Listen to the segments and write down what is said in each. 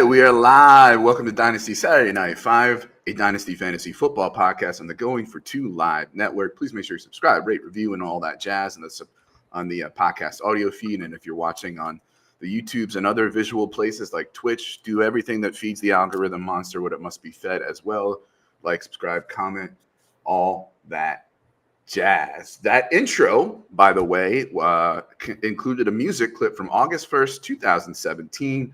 right, we are live. Welcome to Dynasty Saturday Night 5, a Dynasty Fantasy Football podcast on the Going for Two Live network. Please make sure you subscribe, rate, review, and all that jazz on the podcast audio feed. And if you're watching on the YouTubes and other visual places like Twitch, do everything that feeds the algorithm monster what it must be fed as well. Like, subscribe, comment, all that jazz. That intro, by the way, included a music clip from August 1st, 2017.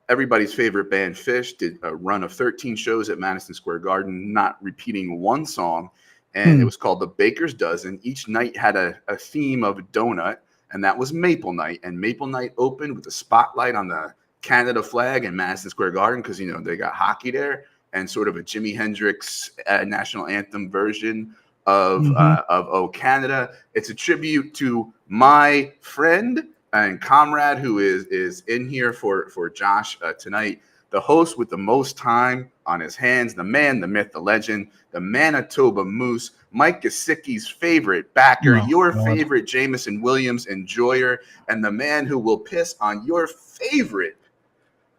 Everybody's favorite band, Fish, did a run of 13 shows at Madison Square Garden, not repeating one song, and it was called The Baker's Dozen. Each night had a theme of a donut, and that was Maple Night. And Maple Night opened with a spotlight on the Canada flag in Madison Square Garden because, you know, they got hockey there, and sort of a Jimi Hendrix national anthem version of O Canada. It's a tribute to my friend and comrade who is in here for Josh tonight, the host with the most time on his hands, the man, the myth, the legend, the Manitoba Moose, Mike Gesicki's favorite backer, favorite Jameson Williams enjoyer, and the man who will piss on your favorite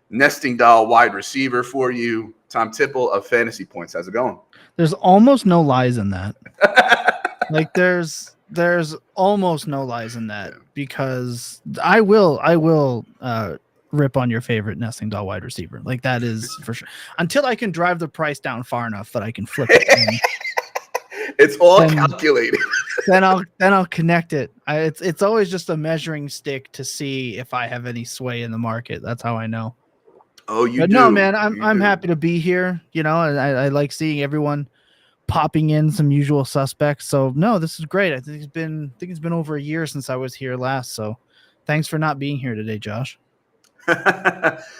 nesting doll wide receiver for you, Tom Tipple of Fantasy Points. How's it going? There's almost no lies in that. Like there's almost no lies in that, because I will rip on your favorite nesting doll wide receiver. Like that is for sure. Until I can drive the price down far enough that I can flip it. It's all calculated. Then I'll connect it. It's always just a measuring stick to see if I have any sway in the market. That's how I know. Oh, you but do. No, man, I'm happy to be here. You know, and I like seeing everyone popping in, some usual suspects. So no, this is great. I think it's been over a year since I was here last. So thanks for not being here today, Josh.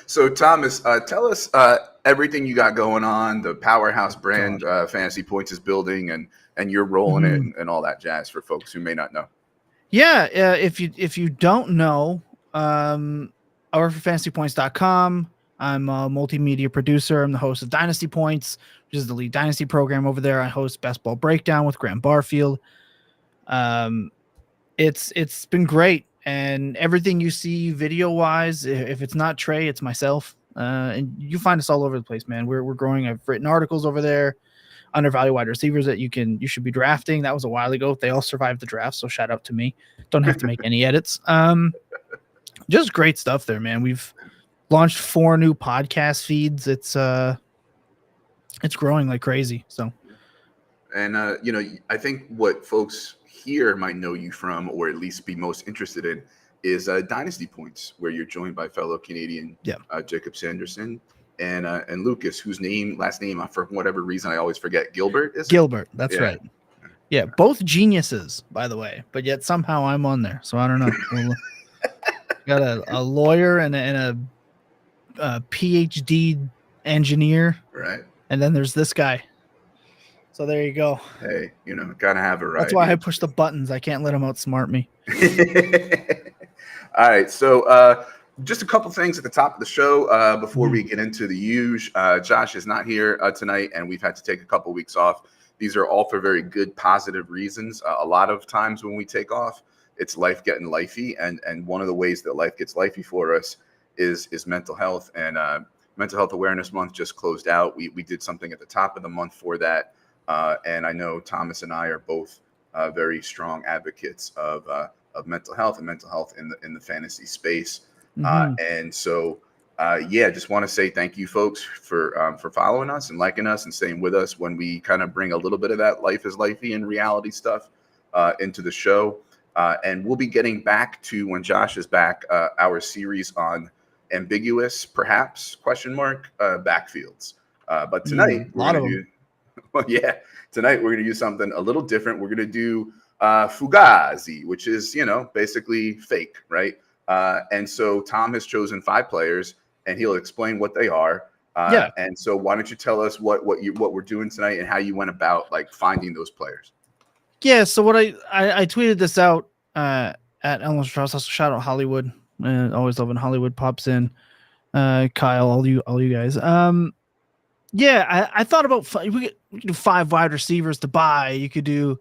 So Thomas, tell us everything you got going on, the powerhouse brand Fantasy Points is building, and your role in it and all that jazz for folks who may not know. Yeah, if you don't know, I work for fantasypoints.com. I'm a multimedia producer. I'm the host of Dynasty Points, which is the lead dynasty program over there. I host Best Ball Breakdown with Graham Barfield. It's been great, and everything you see video wise, if it's not Trey, it's myself. And you find us all over the place, man. We're growing. I've written articles over there, undervalued wide receivers that you should be drafting. That was a while ago. They all survived the draft, so shout out to me. Don't have to make any edits. Just great stuff there, man. We've launched 4 new podcast feeds. It's growing like crazy. So, and I think what folks here might know you from, or at least be most interested in, is Dynasty Points, where you're joined by fellow Canadian Jacob Sanderson and Lucas, whose last name, for whatever reason, I always forget. Gilbert, is it? Gilbert, that's right. Yeah, both geniuses, by the way, but yet somehow I'm on there. So I don't know. Got a lawyer and a PhD engineer, right? And then there's this guy. So there you go. Hey, gotta have it right. That's why I push the buttons. I can't let him outsmart me. All right, so just a couple things at the top of the show before we get into the huge. Josh is not here tonight, and we've had to take a couple weeks off. These are all for very good, positive reasons. A lot of times when we take off, it's life getting lifey, and one of the ways that life gets lifey for us is mental health. And Mental Health Awareness Month just closed out. We did something at the top of the month for that, and I know Thomas and I are both very strong advocates of mental health and mental health in the fantasy space. And so, just want to say thank you, folks, for following us and liking us and staying with us when we kind of bring a little bit of that life is lifey and reality stuff into the show. And we'll be getting back to, when Josh is back, our series on ambiguous, perhaps, backfields. But tonight, tonight we're going to do something a little different. We're going to do Fugazi, which is, basically fake, right? And so Tom has chosen 5 players, and he'll explain what they are. And so why don't you tell us what we're doing tonight and how you went about finding those players? Yeah, so what I tweeted this out at Elmer's Trust. Also shout out Hollywood. Always love when Hollywood pops in. Kyle, all you guys. I thought about we could do 5 wide receivers to buy. You could do,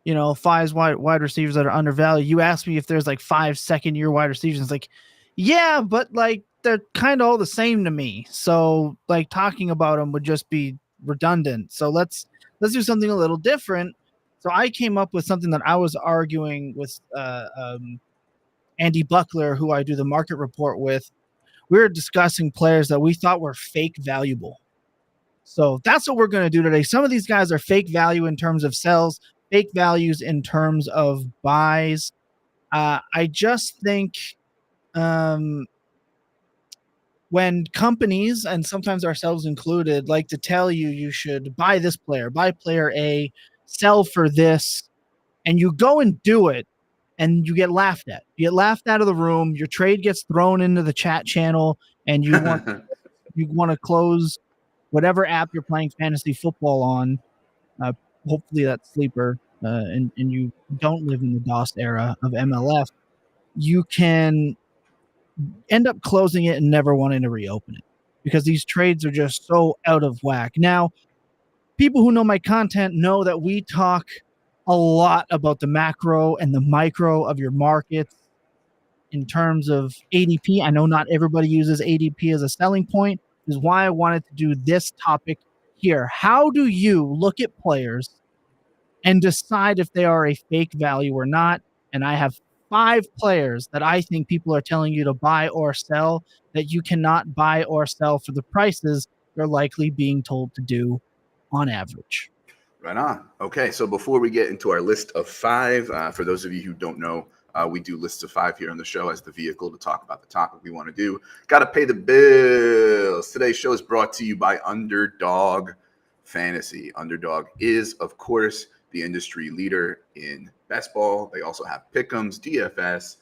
5 wide receivers that are undervalued. You asked me if there's 5 second-year wide receivers. It's but they're kind of all the same to me. So like talking about them would just be redundant. So let's do something a little different. So I came up with something that I was arguing with Andy Buckler, who I do the market report with. We were discussing players that we thought were fake valuable. So that's what we're going to do today. Some of these guys are fake value in terms of sells, fake values in terms of buys. I just think when companies, and sometimes ourselves included, like to tell you you should buy this player, buy player A, sell for this, and you go and do it, and you get laughed at. You get laughed out of the room. Your trade gets thrown into the chat channel, and you want to close whatever app you're playing fantasy football on. Hopefully that's Sleeper, and you don't live in the DOS era of MLF. You can end up closing it and never wanting to reopen it because these trades are just so out of whack. Now, people who know my content know that we talk a lot about the macro and the micro of your markets in terms of ADP. I know not everybody uses ADP as a selling point. This is why I wanted to do this topic here. How do you look at players and decide if they are a fake value or not? And I have 5 players that I think people are telling you to buy or sell that you cannot buy or sell for the prices they're likely being told to do on average. Right on. Okay, so before we get into our list of 5, for those of you who don't know, we do lists of 5 here on the show as the vehicle to talk about the topic we want to do. Got to pay the bills. Today's show is brought to you by Underdog Fantasy. Underdog is, of course, the industry leader in best ball. They also have pick'ems, DFS,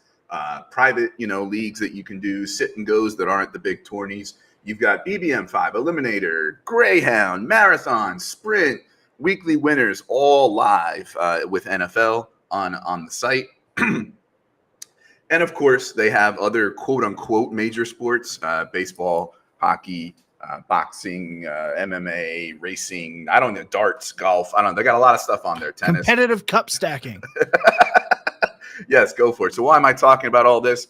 private, leagues that you can do, sit and goes that aren't the big tourneys. You've got BBM5, Eliminator, Greyhound, Marathon, Sprint, weekly winners, all live with NFL on the site. And of course, they have other quote unquote major sports, baseball, hockey, boxing, MMA, racing, I don't know, darts, golf. I don't know. They got a lot of stuff on there. Tennis. Competitive cup stacking. Yes, go for it. So why am I talking about all this?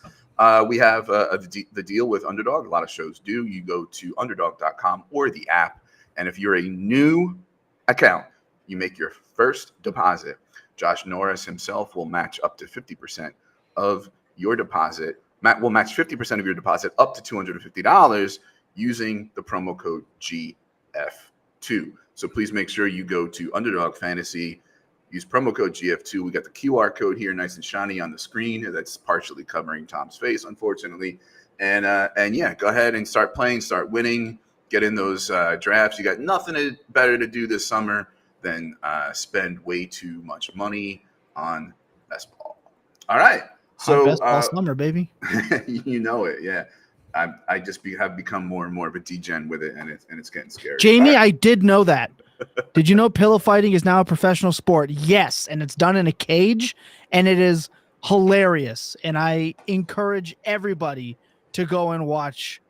We have the deal with Underdog. A lot of shows do. You go to underdog.com or the app. And if you're a new account, you make your first deposit. Josh Norris himself will match up to 50% of your deposit. Matt will match 50% of your deposit up to $250 using the promo code GF2. So please make sure you go to Underdog Fantasy, use promo code GF2. We got the QR code here, nice and shiny on the screen. That's partially covering Tom's face, unfortunately. And yeah, go ahead and start playing, start winning, get in those drafts. You got nothing better to do this summer than spend way too much money on best ball. All right. So best ball summer, baby. You know it, yeah. I just have become more and more of a degen with it, and it's getting scary. Jamie, right. I did know that. Did you know pillow fighting is now a professional sport? Yes, and it's done in a cage, and it is hilarious. And I encourage everybody to go and watch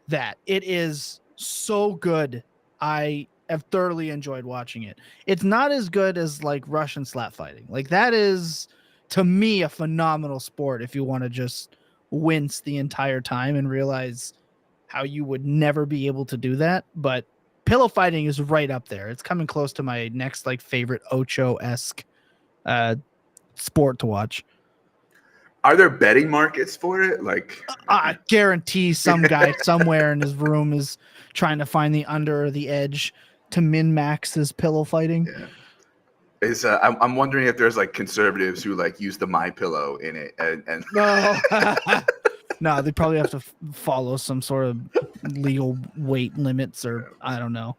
that. It is so good. I have thoroughly enjoyed watching it. It's not as good as like Russian slap fighting. Like that is, to me, a phenomenal sport if you want to just wince the entire time and realize how you would never be able to do that. But pillow fighting is right up there. It's coming close to my next like favorite Ocho-esque sport to watch. Are there betting markets for it? Like, I guarantee some guy somewhere in his room is trying to find the under or the edge to min-max his pillow fighting. Yeah. I'm wondering if there's like conservatives who like use the My Pillow in it, and no, no, they probably have to follow some sort of legal weight limits, or I don't know.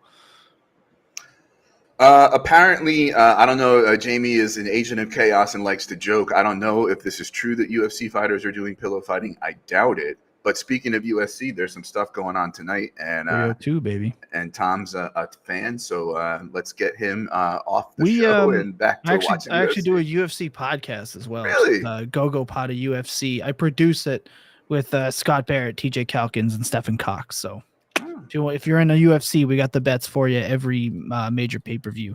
Apparently, I don't know. Jamie is an agent of chaos and likes to joke. I don't know if this is true that UFC fighters are doing pillow fighting. I doubt it. But speaking of UFC, there's some stuff going on tonight, and too, baby. And Tom's a fan, so let's get him off the show and back to watching. I actually do a UFC podcast as well. Really? Go Pod of UFC. I produce it with Scott Barrett, TJ Calkins, and Stephen Cox. So if you're in a UFC, we got the bets for you every major pay-per-view.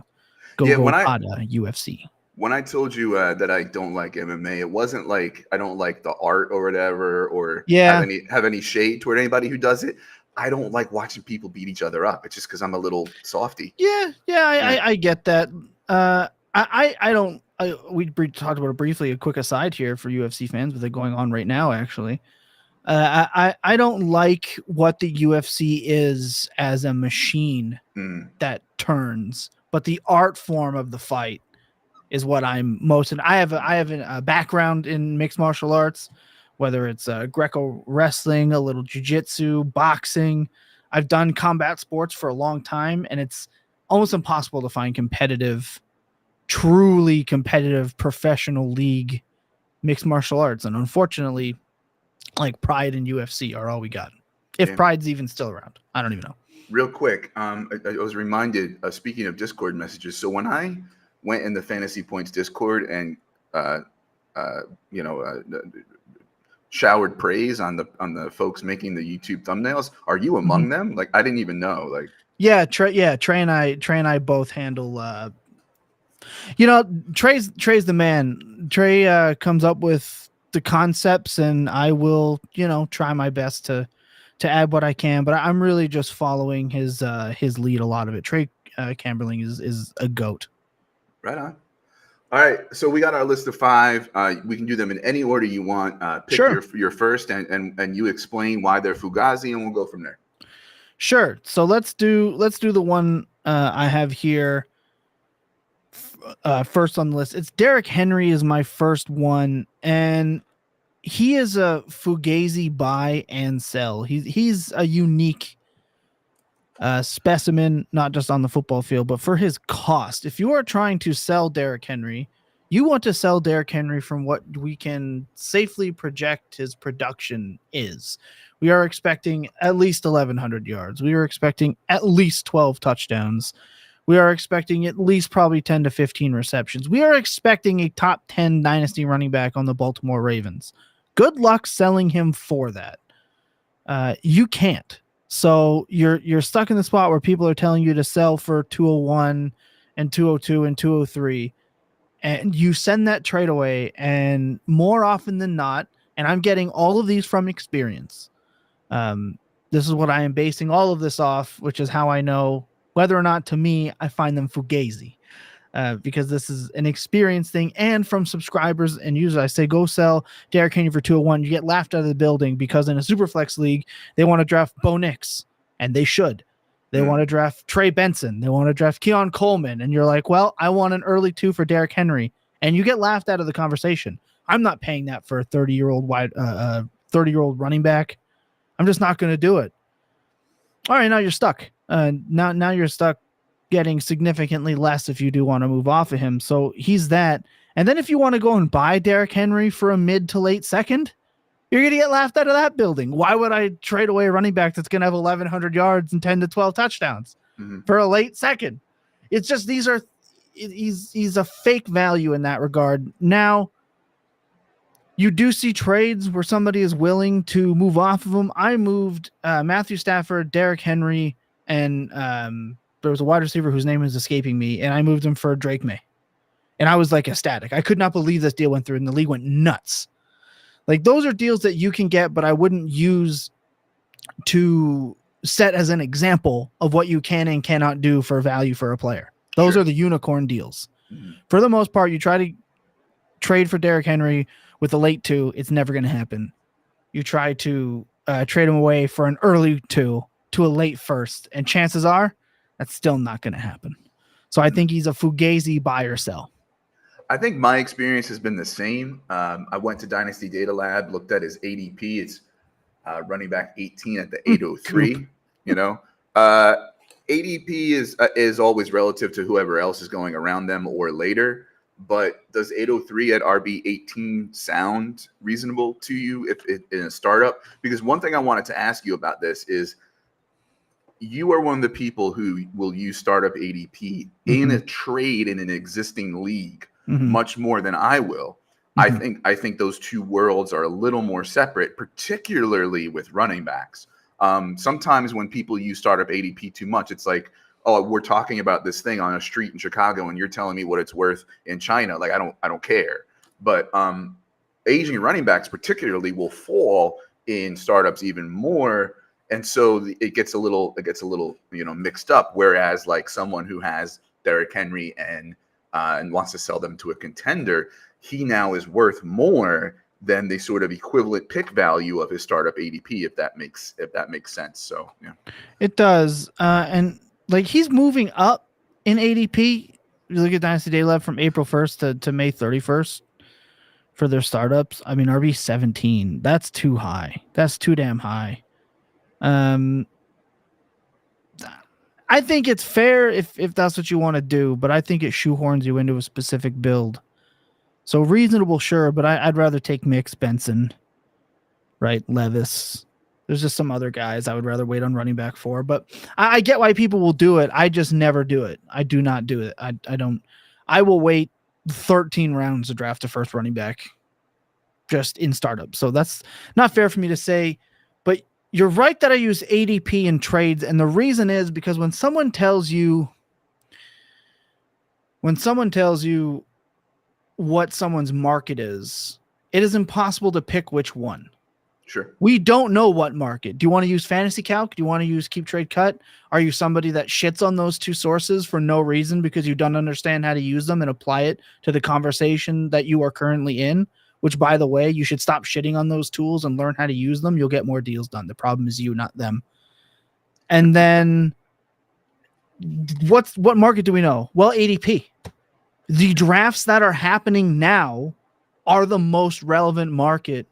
Go Pod of UFC. When I told you that I don't like MMA, it wasn't like I don't like the art or whatever, or Yeah. have any shade toward anybody who does it. I don't like watching people beat each other up. It's just because I'm a little softy. Yeah, I get that. I don't. Talked about it briefly. A quick aside here for UFC fans with it going on right now. Actually, I don't like what the UFC is as a machine that turns, but the art form of the fight is what I'm most. And I have a background in mixed martial arts, whether it's Greco wrestling, a little jiu-jitsu, boxing. I've done combat sports for a long time, and it's almost impossible to find truly competitive professional league mixed martial arts. And unfortunately, like Pride and UFC are all we got. If Pride's even still around, I don't even know. Real quick, I was reminded, speaking of Discord messages, so when I went in the Fantasy Points Discord and showered praise on the folks making the YouTube thumbnails, are you among them? Like, I didn't even know. Like, Trey and I both handle. Trey's the man. Trey comes up with the concepts, and I will, try my best to add what I can. But I'm really just following his lead. A lot of it. Trey Camberling is a goat. Right on. All right, so we got our list of 5. We can do them in any order you want. Pick your first, and you explain why they're Fugazi, and we'll go from there. Sure. So let's do the one I have here first on the list. It's Derrick Henry is my first one, and he is a Fugazi buy and sell. He's a unique specimen, not just on the football field, but for his cost. If you are trying to sell Derrick Henry, you want to sell Derrick Henry from what we can safely project his production is. We are expecting at least 1,100 yards. We are expecting at least 12 touchdowns. We are expecting at least probably 10 to 15 receptions. We are expecting a top 10 dynasty running back on the Baltimore Ravens. Good luck selling him for that. You can't. So you're stuck in the spot where people are telling you to sell for 201 and 202 and 203, and you send that trade away. And more often than not, and I'm getting all of these from experience. This is what I am basing all of this off, which is how I know whether or not, to me, I find them Fugazi. Because this is an experience thing, and from subscribers and users, I say go sell Derrick Henry for 201. You get laughed out of the building because in a Superflex league, they want to draft Bo Nix, and they should. They want to draft Trey Benson. They want to draft Keon Coleman, and you're like, well, I want an early 2 for Derrick Henry, and you get laughed out of the conversation. I'm not paying that for a 30-year-old running back. I'm just not going to do it. All right, now you're stuck. Now you're stuck getting significantly less if you do want to move off of him. So he's that. And then if you want to go and buy Derrick Henry for a mid to late second, you're going to get laughed out of that building. Why would I trade away a running back that's going to have 1,100 yards and 10 to 12 touchdowns for a late second? It's just, he's a fake value in that regard. Now, you do see trades where somebody is willing to move off of him. I moved Matthew Stafford, Derrick Henry, and there was a wide receiver whose name is escaping me, and I moved him for Drake May. And I was like ecstatic. I could not believe this deal went through, and the league went nuts. Like, those are deals that you can get, but I wouldn't use to set as an example of what you can and cannot do for value for a player. Those are the unicorn deals. For the most part, you try to trade for Derrick Henry with a late 2, it's never going to happen. You try to trade him away for an early 2 to a late 1st, and chances are that's still not going to happen. So I think he's a Fugazi buy or sell. I think my experience has been the same. I went to Dynasty Data Lab, looked at his ADP. It's running back 18 at the 803. ADP is always relative to whoever else is going around them or later. But does 803 at RB 18 sound reasonable to you if in a startup? Because one thing I wanted to ask you about this is, you are one of the people who will use startup ADP in a trade in an existing league much more than I will. I think those two worlds are a little more separate, particularly with running backs. Sometimes when people use startup ADP too much, it's like, oh, we're talking about this thing on a street in Chicago and you're telling me what it's worth in China. Like, I don't care. But Asian running backs particularly will fall in startups even more. And so it gets a little, mixed up. Whereas like someone who has Derrick Henry and wants to sell them to a contender, he now is worth more than the sort of equivalent pick value of his startup ADP, if that makes sense. So yeah, it does. And like he's moving up in ADP. You look at Dynasty Day Lab from April 1st to May 31st for their startups. I mean, RB 17. That's too high. That's too damn high. I think it's fair if that's what you want to do, but I think it shoehorns you into a specific build. So reasonable, sure, but I'd rather take Mix, Benson, right? Levis. There's just some other guys I would rather wait on running back for, but I get why people will do it. I just never do it. I do not do it. I don't. I will wait 13 rounds to draft a first running back just in startup. So that's not fair for me to say, but you're right that I use ADP in trades. And the reason is because when someone tells you what someone's market is, it is impossible to pick which one. Sure. We don't know what market. Do you want to use Fantasy Calc? Do you want to use Keep Trade Cut? Are you somebody that shits on those two sources for no reason because you don't understand how to use them and apply it to the conversation that you are currently in? Which, by the way, you should stop shitting on those tools and learn how to use them. You'll get more deals done. The problem is you, not them. And then what market do we know? Well, ADP. The drafts that are happening now are the most relevant market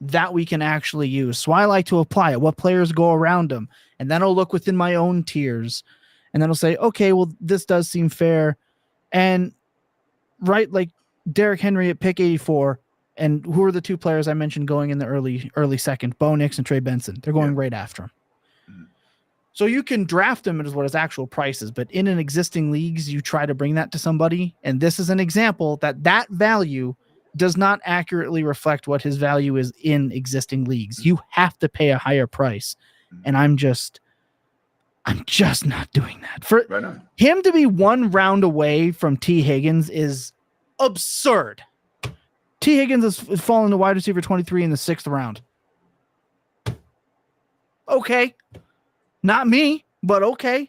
that we can actually use. So I like to apply it. What players go around them? And then I'll look within my own tiers. And then I'll say, okay, well, this does seem fair. And right, like Derrick Henry at pick 84. And who are the two players I mentioned going in the early second? Bo Nix and Trey Benson. They're going right after him. Mm-hmm. So you can draft them as what his actual price is, but in an existing leagues, you try to bring that to somebody. And this is an example that value does not accurately reflect what his value is in existing leagues. You have to pay a higher price. And I'm just not doing that. For him to be one round away from T. Higgins is absurd. T. Higgins is falling to wide receiver 23 in the 6th round. Okay. Not me, but okay.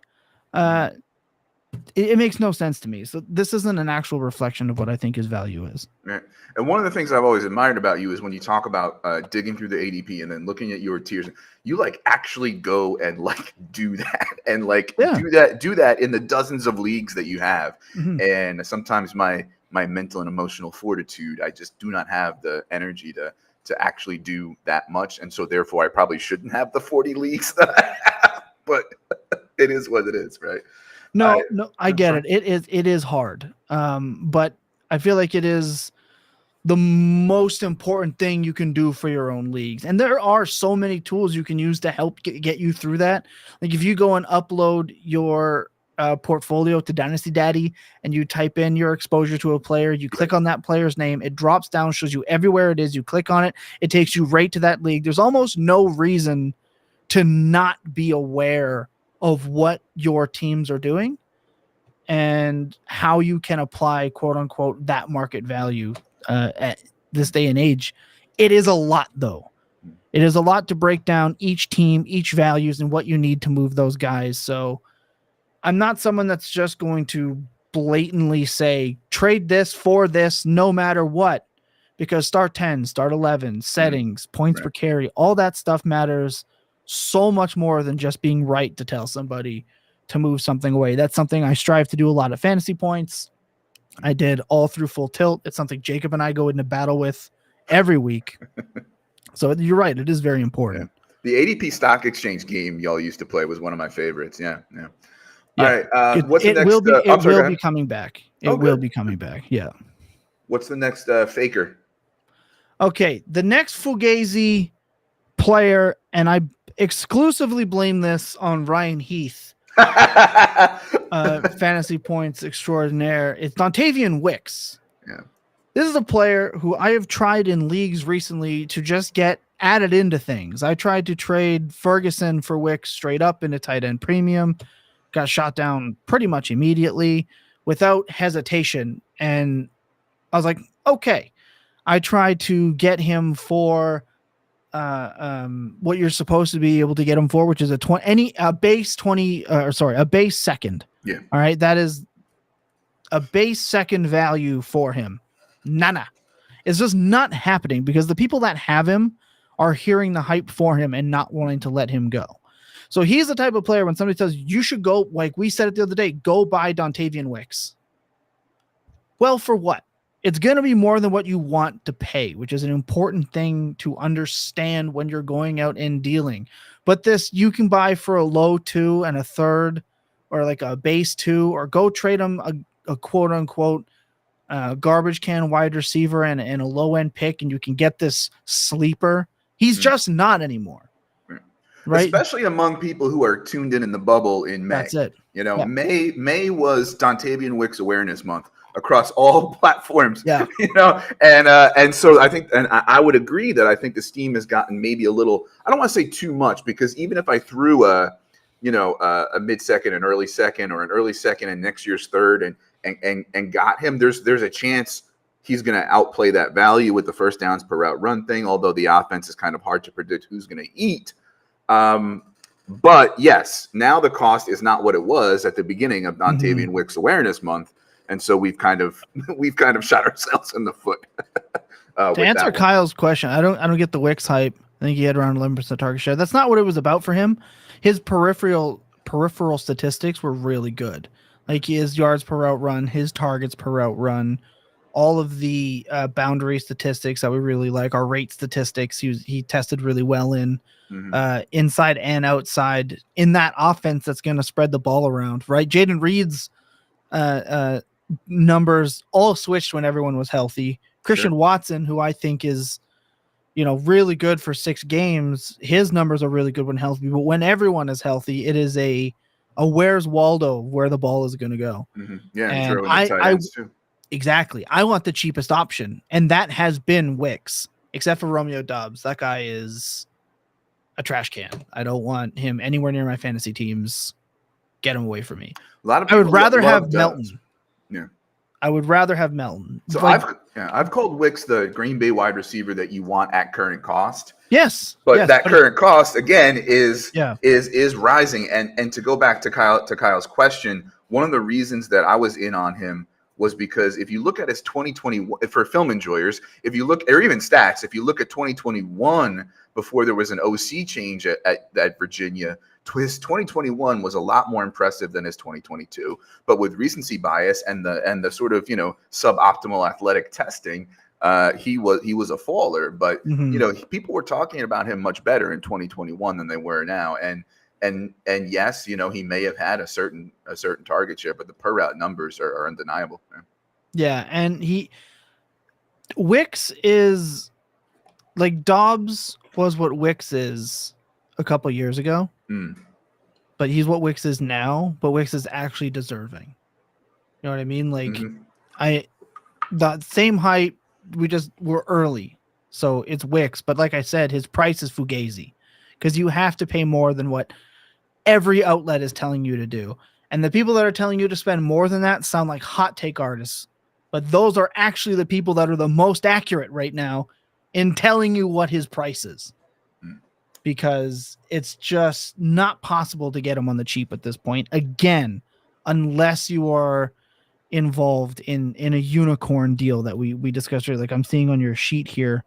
It makes no sense to me. So this isn't an actual reflection of what I think his value is. Right. And one of the things I've always admired about you is when you talk about digging through the ADP and then looking at your tiers, you like actually go and like do that and like do that in the dozens of leagues that you have. Mm-hmm. And sometimes my mental and emotional fortitude, I just do not have the energy to actually do that much. And so therefore I probably shouldn't have the 40 leagues that I have, but it is what it is, right? No, I get it. It is hard. But I feel like it is the most important thing you can do for your own leagues. And there are so many tools you can use to help get you through that. Like if you go and upload your portfolio to Dynasty Daddy and you type in your exposure to a player, you click on that player's name, it drops down, shows you everywhere it is. You click on it, it takes you right to that league. There's almost no reason to not be aware of what your teams are doing and how you can apply, quote unquote, that market value at this day and age. It is a lot, though. It is a lot to break down each team, each values, and what you need to move those guys. So I'm not someone that's just going to blatantly say, trade this for this, no matter what, because start 10, start 11, settings, points per carry, all that stuff matters so much more than just being right to tell somebody to move something away. That's something I strive to do a lot of fantasy points. I did all through Full Tilt. It's something Jacob and I go into battle with every week. So you're right. It is very important. Yeah. The ADP stock exchange game y'all used to play was one of my favorites. Yeah. All right. What's the next? It will be coming back. It will be coming back. Yeah. What's the next faker? Okay. The next Fugazi player, and I exclusively blame this on Ryan Heath, fantasy points extraordinaire. It's Dontavian Wicks. Yeah. This is a player who I have tried in leagues recently to just get added into things. I tried to trade Ferguson for Wicks straight up into tight end premium. got shot down pretty much immediately without hesitation. And I was like, okay. I tried to get him for what you're supposed to be able to get him for, which is a base second. Yeah. All right. That is a base second value for him. Nana. It's just not happening because the people that have him are hearing the hype for him and not wanting to let him go. So he's the type of player when somebody says you should go, like we said it the other day, go buy Dontavian Wicks. Well, for what? It's going to be more than what you want to pay, which is an important thing to understand when you're going out and dealing. But this you can buy for a low 2 and a third, or like a base 2, or go trade him a quote unquote garbage can wide receiver and a low end pick, and you can get this sleeper. He's just not anymore. Right? Especially among people who are tuned in the bubble in May. That's it. You know, yeah. May was Dontavian Wicks Awareness Month across all platforms. Yeah. You know, and so I think, and I would agree that I think the steam has gotten maybe a little, I don't want to say too much, because even if I threw a mid-second, an early second, or an early second and next year's third and got him, there's a chance he's going to outplay that value with the first downs per route run thing, although the offense is kind of hard to predict who's going to eat. But yes, now the cost is not what it was at the beginning of Dontavian Wicks Awareness Month, and so we've kind of shot ourselves in the foot. To answer Kyle's question, I don't get the Wicks hype. I think he had around 11% target share. That's not what it was about for him. His peripheral statistics were really good. Like his yards per route run, his targets per route run, all of the boundary statistics that we really like, our rate statistics. He tested really well in inside and outside in that offense that's going to spread the ball around, right? Jaden Reed's numbers all switched when everyone was healthy. Christian Watson, who I think is, really good for 6 games, his numbers are really good when healthy. But when everyone is healthy, it is a where's Waldo, where the ball is going to go. Yeah, and I too. Exactly. I want the cheapest option, and that has been Wicks, except for Romeo Doubs. That guy is a trash can. I don't want him anywhere near my fantasy teams. Get him away from me. I would rather have Melton. Yeah. I would rather have Melton. So I've called Wicks the Green Bay wide receiver that you want at current cost. Yes. But that current cost again is rising. And to go back to Kyle's question, one of the reasons that I was in on him was because if you look at his 2021, for film enjoyers, if you look, or even stats, if you look at 2021 before there was an OC change at Virginia, his 2021 was a lot more impressive than his 2022. But with recency bias and the sort of suboptimal athletic testing, he was a faller. But people were talking about him much better in 2021 than they were now. And yes, he may have had a certain target share, but the per route numbers are undeniable. Yeah, and Wicks is like Dobbs was what Wicks is a couple years ago, but he's what Wicks is now. But Wicks is actually deserving. You know what I mean? Like the same height. We're early, so it's Wicks. But like I said, his price is Fugazi because you have to pay more than what every outlet is telling you to do. And the people that are telling you to spend more than that sound like hot take artists. But those are actually the people that are the most accurate right now in telling you what his price is. Because it's just not possible to get him on the cheap at this point. Again, unless you are involved in a unicorn deal that we discussed earlier. Like I'm seeing on your sheet here,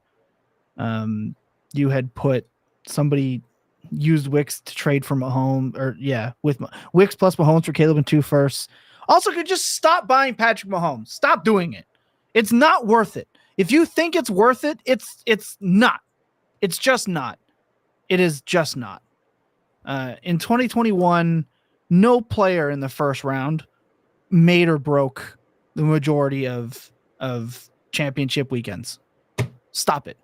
you had put somebody used Wicks to trade for Mahomes, with Wicks plus Mahomes for Caleb and 2 firsts. Also, could just stop buying Patrick Mahomes. Stop doing it. It's not worth it. If you think it's worth it, it's not. It's just not. It is just not. In 2021, no player in the first round made or broke the majority of championship weekends. Stop it.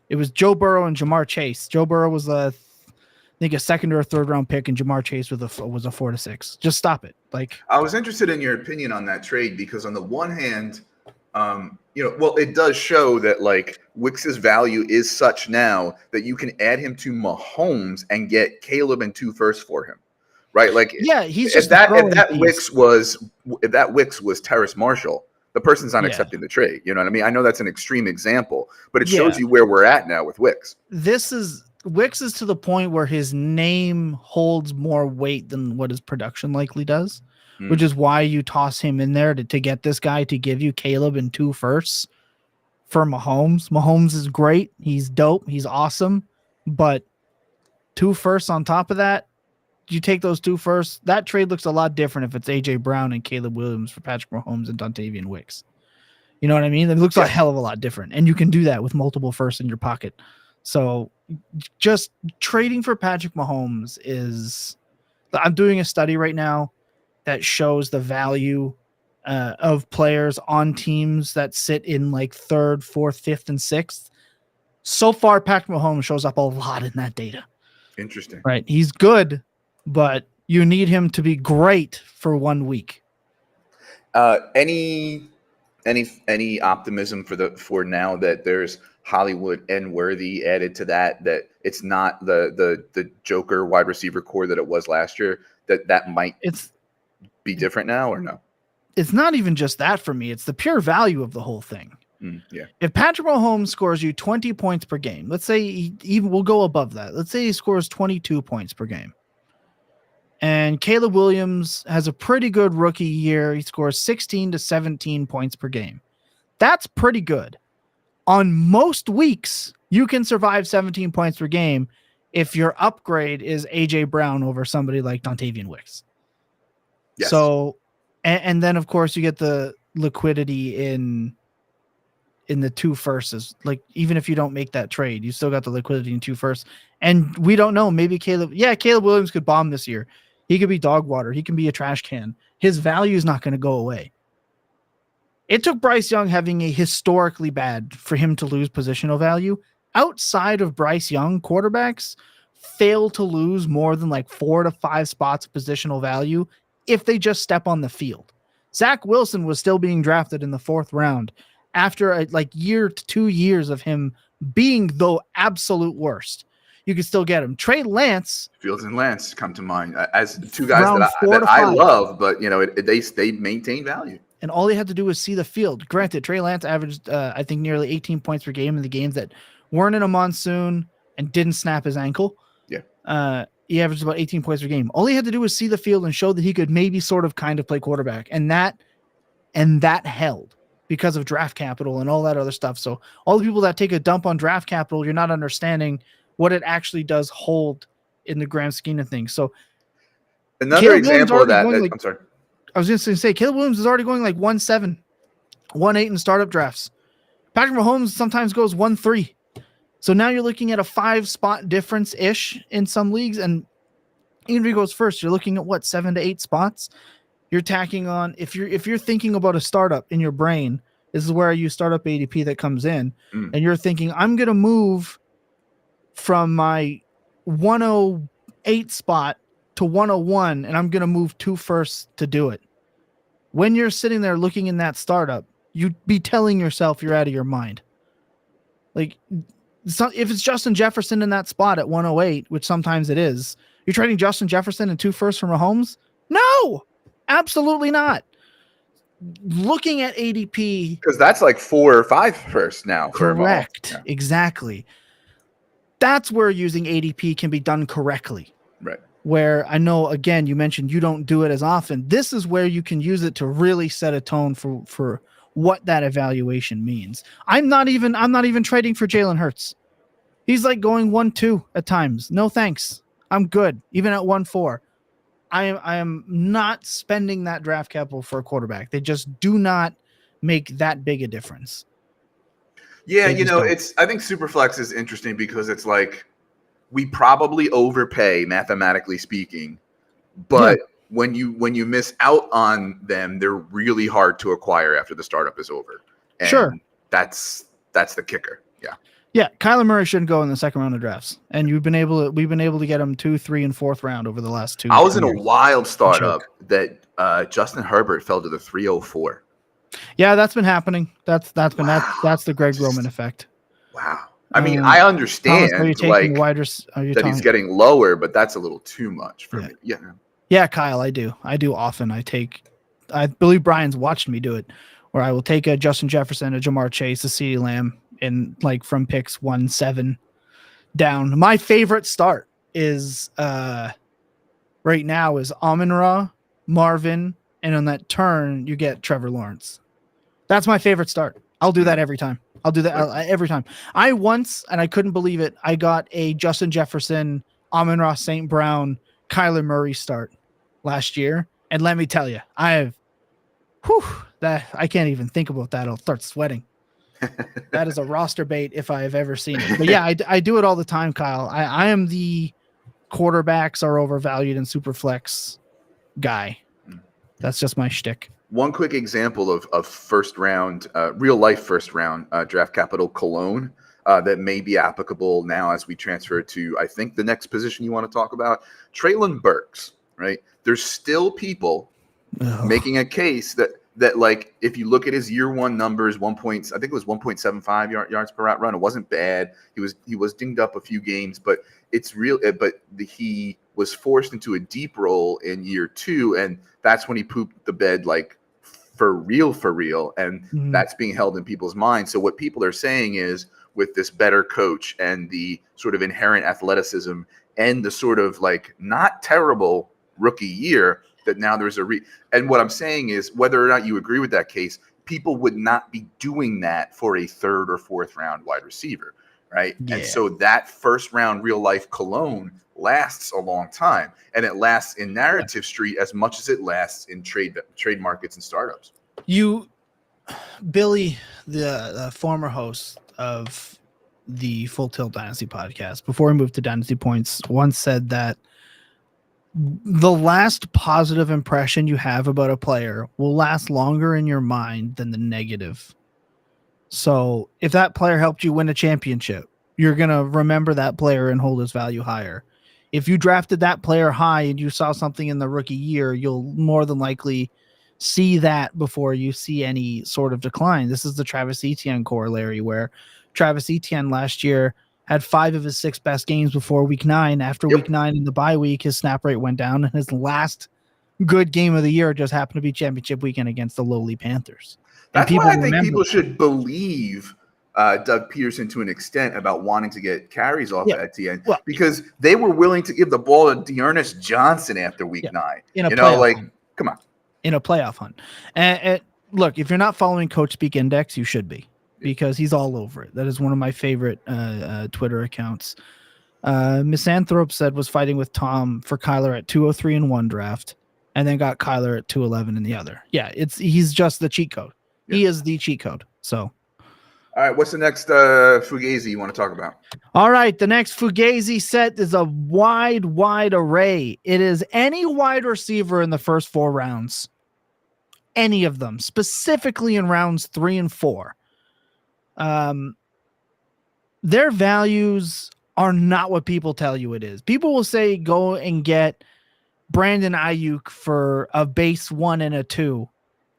It was Joe Burrow and Jamar Chase. Joe Burrow was I think a 2nd or a 3rd round pick, and Jamar Chase was a 4 to 6. Just stop it. Like I was interested in your opinion on that trade because on the one hand, it does show that like Wicks's value is such now that you can add him to Mahomes and get Caleb and 2 firsts for him, right? Like Yeah, he's if just that piece. Wicks was Terrace Marshall, the person's not Yeah. accepting the trade. You know what I mean? I know that's an extreme example, but it shows Yeah. you where we're at now with Wicks. Wicks is to the point where his name holds more weight than what his production likely does, which is why you toss him in there to get this guy to give you Caleb and 2 firsts for Mahomes. Mahomes is great. He's dope. He's awesome. But 2 firsts on top of that, you take those 2 firsts. That trade looks a lot different if it's AJ Brown and Caleb Williams for Patrick Mahomes and Dontavian Wicks. You know what I mean? It looks a hell of a lot different. And you can do that with multiple firsts in your pocket. So just trading for Patrick Mahomes is, I'm doing a study right now that shows the value of players on teams that sit in like 3rd, 4th, 5th, and 6th. So far, Patrick Mahomes shows up a lot in that data. Interesting. Right. He's good, but you need him to be great for 1 week. Any optimism for now that there's Hollywood and Worthy added to that it's not the Joker wide receiver core that it was last year, that might be different now, or no? It's not even just that for me. It's the pure value of the whole thing. Yeah. If Patrick Mahomes scores you 20 points per game, let's say we'll go above that. Let's say he scores 22 points per game. And Caleb Williams has a pretty good rookie year. He scores 16 to 17 points per game. That's pretty good. On most weeks, you can survive 17 points per game if your upgrade is AJ Brown over somebody like Dontavian Wicks. Yes. So, and then of course you get the liquidity in the 2 firsts. Like, even if you don't make that trade, you still got the liquidity in 2 firsts. And we don't know. Maybe Caleb Williams could bomb this year. He could be dog water. He can be a trash can. His value is not going to go away. It took Bryce Young having a historically bad for him to lose positional value. Outside of Bryce Young, quarterbacks fail to lose more than like 4 to 5 spots of positional value if they just step on the field. Zach Wilson was still being drafted in the 4th round after a year to 2 years of him being the absolute worst. You can still get him. Trey Lance, Fields and Lance come to mind as 2 guys round that 4 to I 5. love, but they maintain value. And all he had to do was see the field. Granted, Trey Lance averaged, I think, nearly 18 points per game in the games that weren't in a monsoon and didn't snap his ankle. Yeah. He averaged about 18 points per game. All he had to do was see the field and show that he could maybe sort of kind of play quarterback. And that held because of draft capital and all that other stuff. So all the people that take a dump on draft capital, you're not understanding what it actually does hold in the grand scheme of things. So another Caleb example of that, I'm sorry. I was just going to say, Caleb Williams is already going like 1-7, 1-8 in startup drafts. Patrick Mahomes sometimes goes 1-3. So now you're looking at a 5-spot difference-ish in some leagues. And even if he goes first, you're looking at what, 7 to 8 spots? You're tacking on, if you're thinking about a startup in your brain, this is where I use startup ADP that comes in, and you're thinking, I'm going to move from my 108 spot to 101, and I'm going to move 2 firsts to do it. When you're sitting there looking in that startup, you'd be telling yourself you're out of your mind. Like, if it's Justin Jefferson in that spot at 108, which sometimes it is, you're trading Justin Jefferson and 2 firsts from Mahomes? No, absolutely not. Looking at ADP, because that's like 4 or 5 firsts now. Correct. Yeah. Exactly. That's where using ADP can be done correctly. Right. Where I know, again, you mentioned you don't do it as often. This is where you can use it to really set a tone for what that evaluation means. I'm not even trading for Jalen Hurts. He's like going 1-2 at times. No thanks. I'm good. Even at 1-4. I am not spending that draft capital for a quarterback. They just do not make that big a difference. Yeah, I think Superflex is interesting because it's like we probably overpay, mathematically speaking, but when you miss out on them, they're really hard to acquire after the startup is over. And sure, that's the kicker. Yeah. Yeah, Kyler Murray shouldn't go in the 2nd round of drafts, and we've been able to get him 2, 3, and 4th round over the last 2. I was in a wild startup that Justin Herbert fell to the 304. Yeah, that's been happening. That's the Greg Roman effect. Wow. I mean, I understand Thomas, that he's getting lower, but that's a little too much for me. Yeah. Yeah, Kyle, I do. I do often. I believe Brian's watched me do it, where I will take a Justin Jefferson, a Jamar Chase, a CeeDee Lamb, and like from picks 1-7 down. My favorite start is right now is Amon-Ra, Marvin, and on that turn you get Trevor Lawrence. That's my favorite start. I'll do that every time. I'll do that every time. I once, and I couldn't believe it, I got a Justin Jefferson, Amon-Ra St. Brown, Kyler Murray start last year. And let me tell you, that I can't even think about that. I'll start sweating. That is a roster bait if I have ever seen it. But yeah, I do it all the time, Kyle. I am the quarterbacks are overvalued in Superflex guy. That's just my shtick. One quick example of first round, real life first round draft capital cologne that may be applicable now as we transfer to, I think, the next position you want to talk about, Treylon Burks, right? There's still people making a case that like if you look at his year one numbers, I think it was 1.75 yards per route run. It wasn't bad. He was dinged up a few games, but it's real. But he was forced into a deep role in year two, and that's when he pooped the bed like for real, and that's being held in people's minds. So what people are saying is, with this better coach and the sort of inherent athleticism and the sort of like not terrible rookie year, that now there's and what I'm saying is, whether or not you agree with that case, people would not be doing that for a third or fourth round wide receiver, right? Yeah. And so that first round real life cologne lasts a long time, and it lasts in narrative street as much as it lasts in trade markets and startups. Billy, the former host of the Full Tilt Dynasty podcast, before we moved to Dynasty Points, once said that the last positive impression you have about a player will last longer in your mind than the negative. So if that player helped you win a championship, you're going to remember that player and hold his value higher. If you drafted that player high and you saw something in the rookie year, you'll more than likely see that before you see any sort of decline. This is the Travis Etienne corollary, where Travis Etienne last year had 5 of his 6 best games before week 9. After week 9 in the bye week, his snap rate went down, and his last good game of the year just happened to be championship weekend against the lowly Panthers. That's why I think people should believe Doug Peterson to an extent about wanting to get carries off Etienne, because they were willing to give the ball to Dearness Johnson after week 9. Come on. In a playoff hunt. And look, if you're not following Coach Speak Index, you should be, because he's all over it. That is one of my favorite Twitter accounts. Misanthrope said was fighting with Tom for Kyler at 203 in one draft, and then got Kyler at 211 in the other. Yeah, he's just the cheat code. Yeah. He is the cheat code. So, all right, what's the next Fugazi you want to talk about? All right, the next Fugazi set is a wide array. It is any wide receiver in the first 4 rounds. Any of them, specifically in rounds 3 and 4. Their values are not what people tell you it is. People will say go and get Brandon Ayuk for a base 1 and a 2.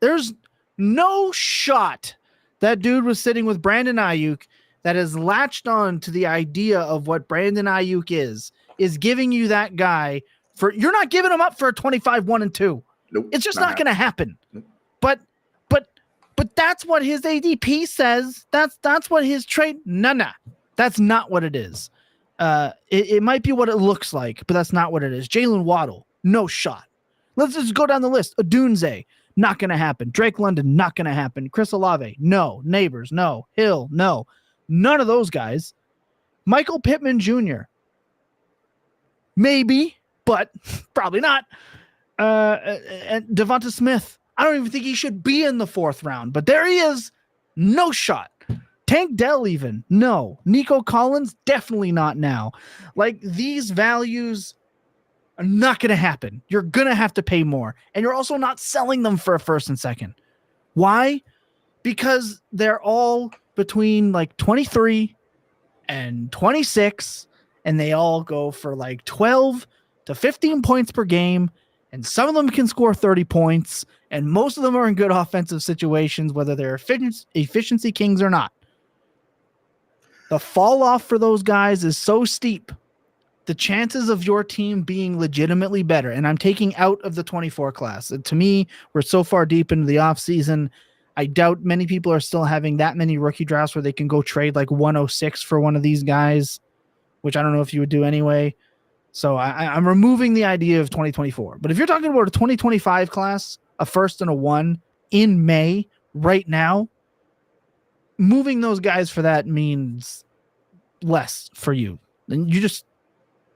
There's no shot that dude was sitting with Brandon Ayuk that has latched on to the idea of what Brandon Ayuk is giving you that guy for, you're not giving him up for a 25, 1 and 2. Nope, it's just not going to happen. Nope. But that's what his ADP says. That's what his trade. No, that's not what it is. It might be what it looks like, but that's not what it is. Jalen Waddle, no shot. Let's just go down the list. Odunze, not going to happen. Drake London, not going to happen. Chris Olave, no. Neighbors, no. Hill, no. None of those guys. Michael Pittman Jr., maybe, but probably not. And Devonta Smith, I don't even think he should be in the 4th round, but there he is. No shot. Tank Dell even, no. Nico Collins, definitely not now. Like, these values are not going to happen. You're going to have to pay more. And you're also not selling them for a 1st and 2nd. Why? Because they're all between like 23 and 26, and they all go for like 12 to 15 points per game. And some of them can score 30 points, and most of them are in good offensive situations, whether they're efficiency kings or not. The fall off for those guys is so steep. the chances of your team being legitimately better, and I'm taking out of the 24 class. To me, we're so far deep into the off season. I doubt many people are still having that many rookie drafts where they can go trade like 106 for one of these guys, which I don't know if you would do anyway. So I'm removing the idea of 2024. But if you're talking about a 2025 class, a first and a 1 in May right now, moving those guys for that means less for you. And you just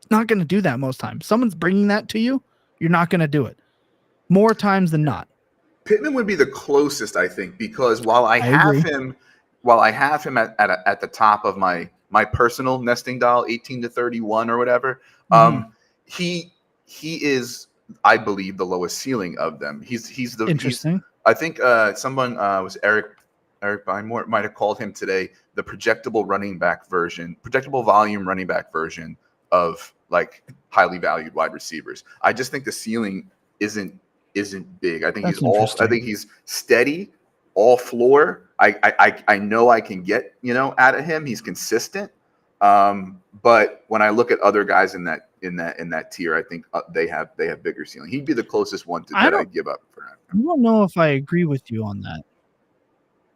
not going to do that most times. Someone's bringing that to you, you're not going to do it more times than not. Pittman would be the closest, I think, because while I have agree. him at the top of my personal nesting doll, 18 to 31 or whatever, he is, I believe, the lowest ceiling of them. He's the interesting. I think someone was Eric Bymore might have called him today the projectable volume running back version of like highly valued wide receivers. I just think the ceiling isn't big. I think he's steady, all floor. I know I can get, out of him. He's consistent. But when I look at other guys in that tier, I think they have bigger ceiling. He'd be the closest one that I'd give up for him. I don't know if I agree with you on that,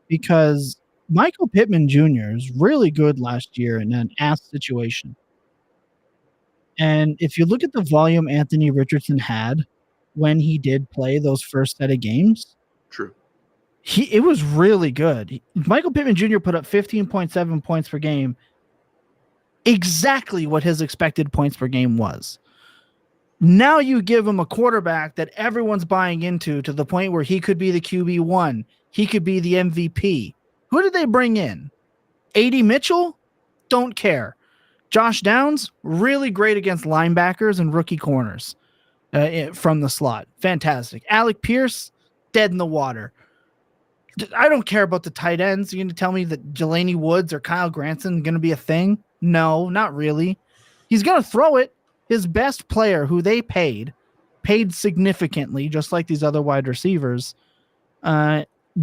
because Michael Pittman Jr. is really good last year in an ass situation. And if you look at the volume Anthony Richardson had when he did play those first set of games, true, it was really good. Michael Pittman Jr. put up 15.7 points per game, exactly what his expected points per game was. Now you give him a quarterback that everyone's buying into to the point where he could be the QB1. He could be the MVP. Who did they bring in? A.D. Mitchell? Don't care. Josh Downs, really great against linebackers and rookie corners from the slot. Fantastic. Alec Pierce, dead in the water. I don't care about the tight ends. You're going to tell me that Jelani Woods or Kyle Granson going to be a thing? No, not really. He's going to throw it. His best player, who they paid significantly, just like these other wide receivers,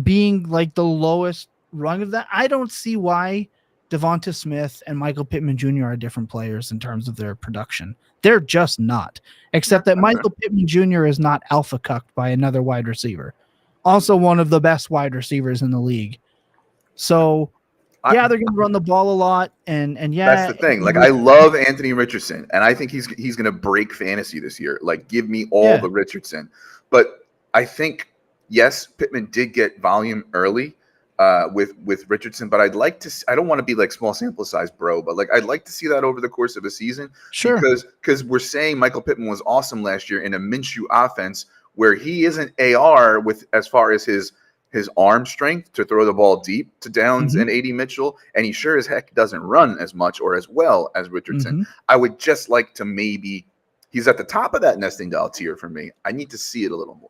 being like the lowest rung of that. I don't see why Devonta Smith and Michael Pittman Jr. are different players in terms of their production. They're just not, except that Michael Pittman Jr. is not alpha cucked by another wide receiver. Also one of the best wide receivers in the league. So they're going to run the ball a lot, and that's the thing. Like, I love Anthony Richardson, and I think he's going to break fantasy this year. Like, give me all the Richardson. But I think, yes, Pittman did get volume early with Richardson, but I'd like to. I don't want to be like small sample size, bro, but like I'd like to see that over the course of a season. Sure, because we're saying Michael Pittman was awesome last year in a Minshew offense where he isn't AR with as far as his arm strength to throw the ball deep to Downs and A.D. Mitchell, and he sure as heck doesn't run as much or as well as Richardson. I would just like to he's at the top of that nesting doll tier for me. I need to see it a little more.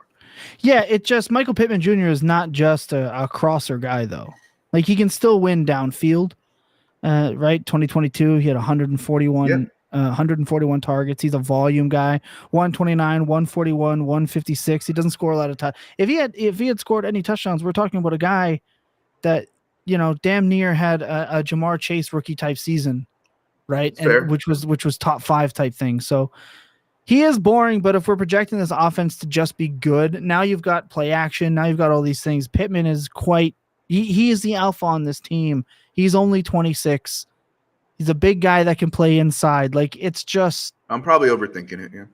Yeah, Michael Pittman Jr. is not just a crosser guy, though. Like, he can still win downfield, right? 2022, he had 141 targets. He's a volume guy. 129, 141, 156. He doesn't score a lot of touchdowns. If he had scored any touchdowns, we're talking about a guy that, damn near had a Jamar Chase rookie type season, right? And which was top 5 type thing. So he is boring, but if we're projecting this offense to just be good, now you've got play action. Now you've got all these things. Pittman is he is the alpha on this team. He's only 26. He's a big guy that can play inside. Like, it's just, I'm probably overthinking it. Yeah.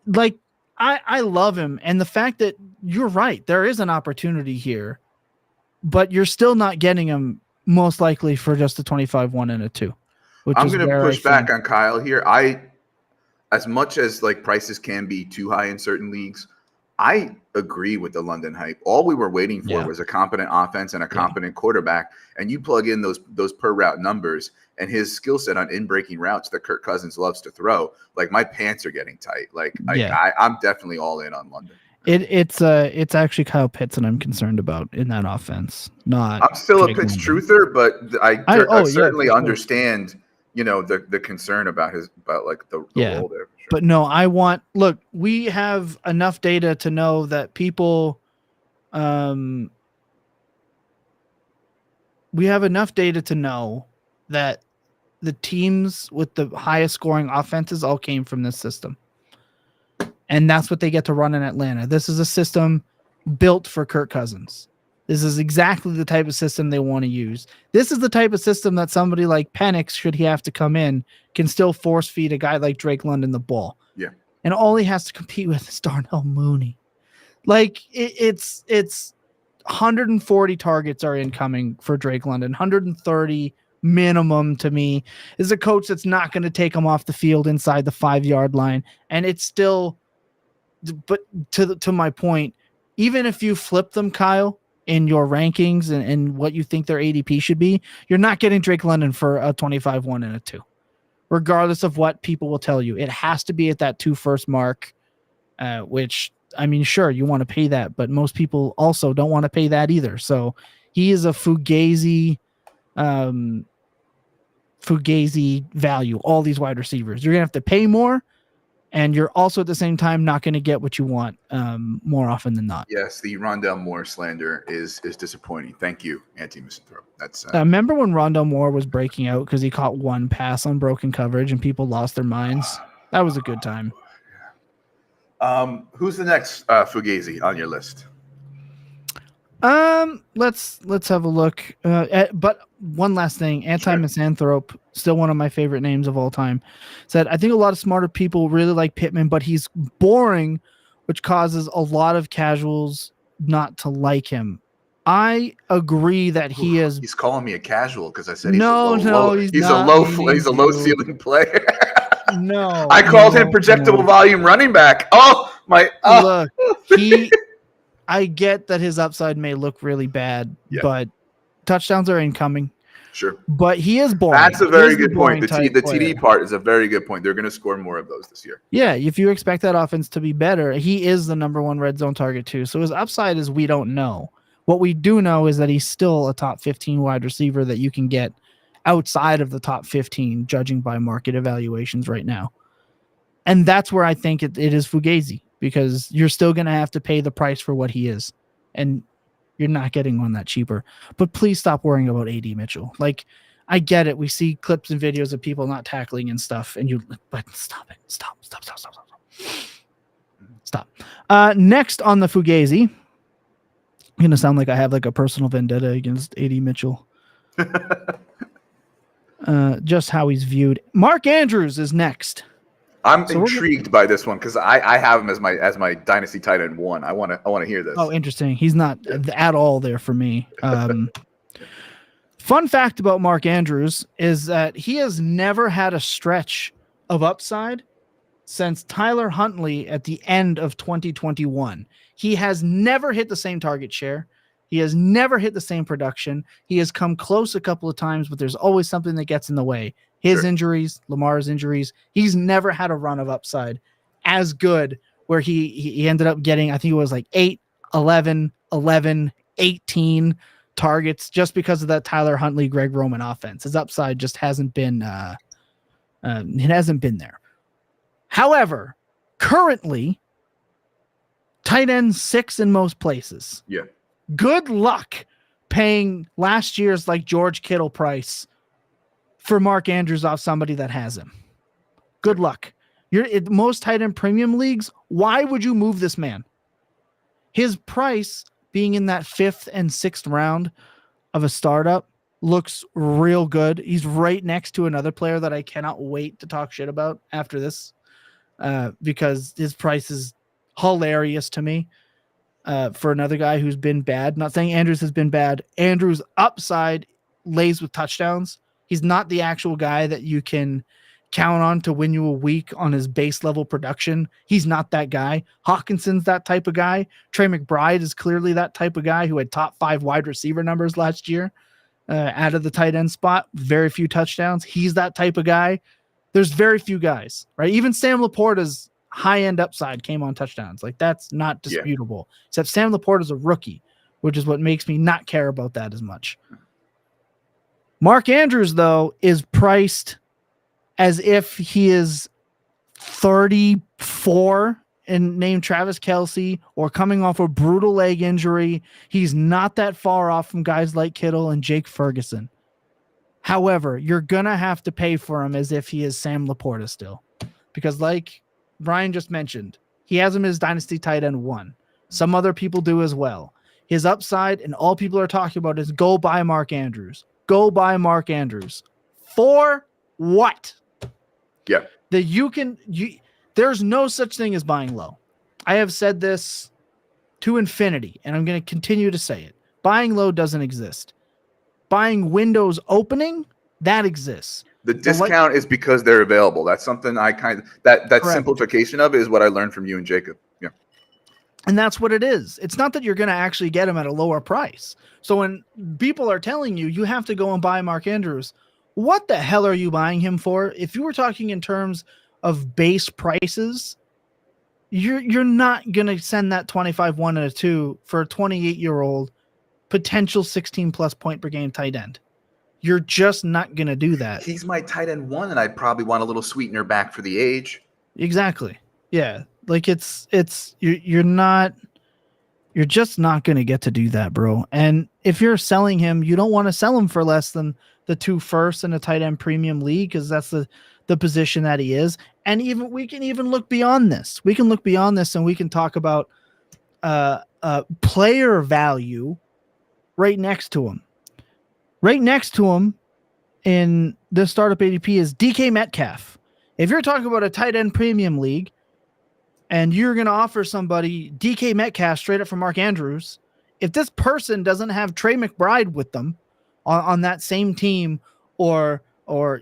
Like, I love him. And the fact that you're right, there is an opportunity here, but you're still not getting him most likely for just a 25, 1 and a 2. I'm going to push back on Kyle here. As much as like prices can be too high in certain leagues, I agree with the London hype. All we were waiting for was a competent offense and a competent quarterback. And you plug in those per route numbers and his skill set on in-breaking routes that Kirk Cousins loves to throw. Like, my pants are getting tight. Like, I'm definitely all in on London. It's actually Kyle Pitts that I'm concerned about in that offense. I'm still a Pitts truther, but I certainly understand. The concern about the role there. Sure. But no, we have enough data to know that people, we have enough data to know that the teams with the highest scoring offenses all came from this system. And that's what they get to run in Atlanta. This is a system built for Kirk Cousins. This is exactly the type of system they want to use. This is the type of system that somebody like Penix, should he have to come in, can still force feed a guy like Drake London the ball. Yeah. And all he has to compete with is Darnell Mooney. Like it's 140 targets are incoming for Drake London. 130 minimum to me is a coach that's not going to take him off the field inside the 5-yard line. And it's still, but to my point, even if you flip them, Kyle, in your rankings and what you think their ADP should be, you're not getting Drake London for a 25-1 and a 2, regardless of what people will tell you. It has to be at that 2 first mark, which, I mean, sure, you want to pay that, but most people also don't want to pay that either. So he is a Fugazi value, all these wide receivers. You're going to have to pay more, and you're also at the same time not going to get what you want more often than not. Yes, the Rondell Moore slander is disappointing. Thank you, Anti-Misanthrope. That's remember when Rondell Moore was breaking out because he caught one pass on broken coverage and people lost their minds? That was a good time. Who's the next Fugazi on your list? Let's have a look. But one last thing, Anti-Misanthrope, still one of my favorite names of all time, said, I think a lot of smarter people really like Pittman, but he's boring, which causes a lot of casuals not to like him. I agree that he is. He's calling me a casual because I said he's he's a low ceiling player. No, I called him projectable volume running back. Oh my! Look, I get that his upside may look really bad, but touchdowns are incoming. Sure. But he is boring. That's a very good point. The TD part is a very good point. They're going to score more of those this year. Yeah, if you expect that offense to be better, he is the number 1 red zone target too. So his upside is we don't know. What we do know is that he's still a top 15 wide receiver that you can get outside of the top 15, judging by market evaluations right now. And that's where I think it is Fugazi, because you're still going to have to pay the price for what he is. And you're not getting one that cheaper. But please stop worrying about AD Mitchell. Like, I get it. We see clips and videos of people not tackling and stuff. But stop it. Stop. Next on the Fugazi, I'm going to sound like I have like a personal vendetta against AD Mitchell. Just how he's viewed. Mark Andrews is next. I'm intrigued by this one because I have him as my dynasty tight end 1. I want to hear this. Oh, interesting. He's not at all there for me. Fun fact about Mark Andrews is that he has never had a stretch of upside since Tyler Huntley at the end of 2021. He has never hit the same target share. He has never hit the same production. He has come close a couple of times, but there's always something that gets in the way. His injuries, Lamar's injuries. He's never had a run of upside as good where he ended up getting, I think it was like 8, 11, 11, 18 targets just because of that Tyler Huntley, Greg Roman offense. His upside just hasn't been it hasn't been there. However, currently tight end 6 in most places. Yeah. Good luck paying last year's like George Kittle price for Mark Andrews off somebody that has him. Good luck. You're in most tight end premium leagues. Why would you move this man? His price being in that 5th and 6th round of a startup looks real good. He's right next to another player that I cannot wait to talk shit about after this because his price is hilarious to me. For another guy who's been bad. Not saying Andrews has been bad. Andrews' upside lays with touchdowns. He's not the actual guy that you can count on to win you a week on his base level production. He's not that guy. Hawkinson's that type of guy. Trey McBride is clearly that type of guy who had top 5 wide receiver numbers last year out of the tight end spot. Very few touchdowns. He's that type of guy. There's very few guys, right? Even Sam Laporta's high-end upside came on touchdowns. Like, that's not disputable. Except Sam Laporta is a rookie, which is what makes me not care about that as much. Mark Andrews, though, is priced as if he is 34 and named Travis Kelce or coming off a brutal leg injury. He's not that far off from guys like Kittle and Jake Ferguson. However, you're going to have to pay for him as if he is Sam Laporta still. Because like Brian just mentioned, he has him as Dynasty tight end 1. Some other people do as well. His upside, and all people are talking about, is go buy Mark Andrews. Go buy Mark Andrews. For what? Yeah. There's no such thing as buying low. I have said this to infinity, and I'm going to continue to say it. Buying low doesn't exist. Buying windows opening, that exists. The discount is because they're available. That's something that simplification of it is what I learned from you and Jacob. Yeah. And that's what it is. It's not that you're going to actually get him at a lower price. So when people are telling you, you have to go and buy Mark Andrews, what the hell are you buying him for? If you were talking in terms of base prices, you're not going to send that 25, 1, and a 2 for a 28-year-old potential 16-plus point per game tight end. You're just not going to do that. He's my tight end 1, and I'd probably want a little sweetener back for the age. Exactly. Yeah. Like you're just not going to get to do that, bro. And if you're selling him, you don't want to sell him for less than the 2 firsts in a tight end premium league, because that's the position that he is. And we can even look beyond this. We can look beyond this, and we can talk about player value right next to him. Right next to him in the startup ADP is DK Metcalf. If you're talking about a tight end premium league and you're going to offer somebody DK Metcalf straight up from Mark Andrews, if this person doesn't have Trey McBride with them on that same team, or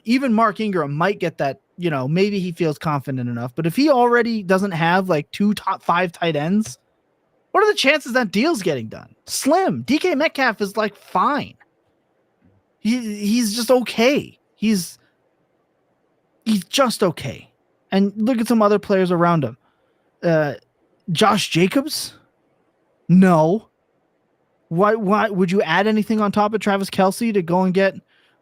even Mark Ingram might get that, maybe he feels confident enough. But if he already doesn't have like 2 top 5 tight ends, what are the chances that deal's getting done? Slim. DK Metcalf is like fine. He's just okay. He's just okay. And look at some other players around him. Josh Jacobs? No. Why would you add anything on top of Travis Kelce to go and get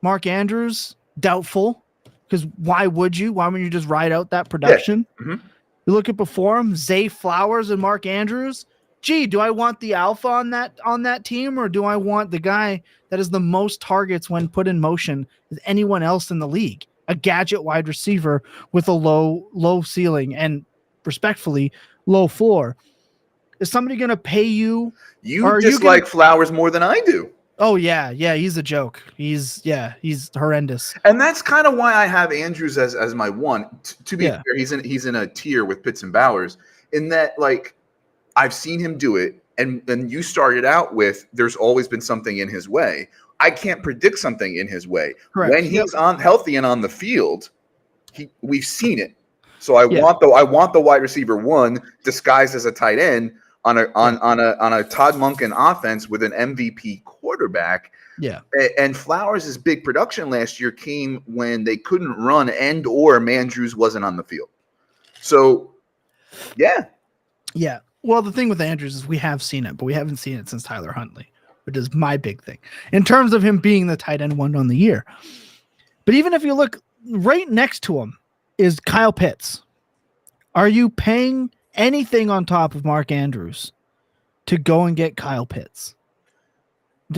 Mark Andrews? Doubtful. Because why would you? Why wouldn't you just ride out that production? Yeah. Mm-hmm. You look at before him, Zay Flowers and Mark Andrews. Gee, do I want the alpha on that team, or do I want the guy that is the most targets when put in motion as anyone else in the league? A gadget wide receiver with a low ceiling and, respectfully, low floor. Is somebody going to pay you? You dislike Flowers more than I do. Oh yeah, he's a joke. He's horrendous. And that's kind of why I have Andrews as my 1. To be fair, he's in a tier with Pitts and Bowers, in that, like, I've seen him do it, and you started out with there's always been something in his way. I can't predict something in his way. Correct. When he's healthy and on the field, we've seen it. So I want the wide receiver 1 disguised as a tight end on a Todd Monken offense with an MVP quarterback. Yeah. And Flowers' big production last year came when they couldn't run or Mandrews wasn't on the field. So, yeah. Yeah. Well, the thing with Andrews is we have seen it, but we haven't seen it since Tyler Huntley, which is my big thing in terms of him being the tight end 1 on the year. But even if you look right next to him is Kyle Pitts. Are you paying anything on top of Mark Andrews to go and get Kyle Pitts?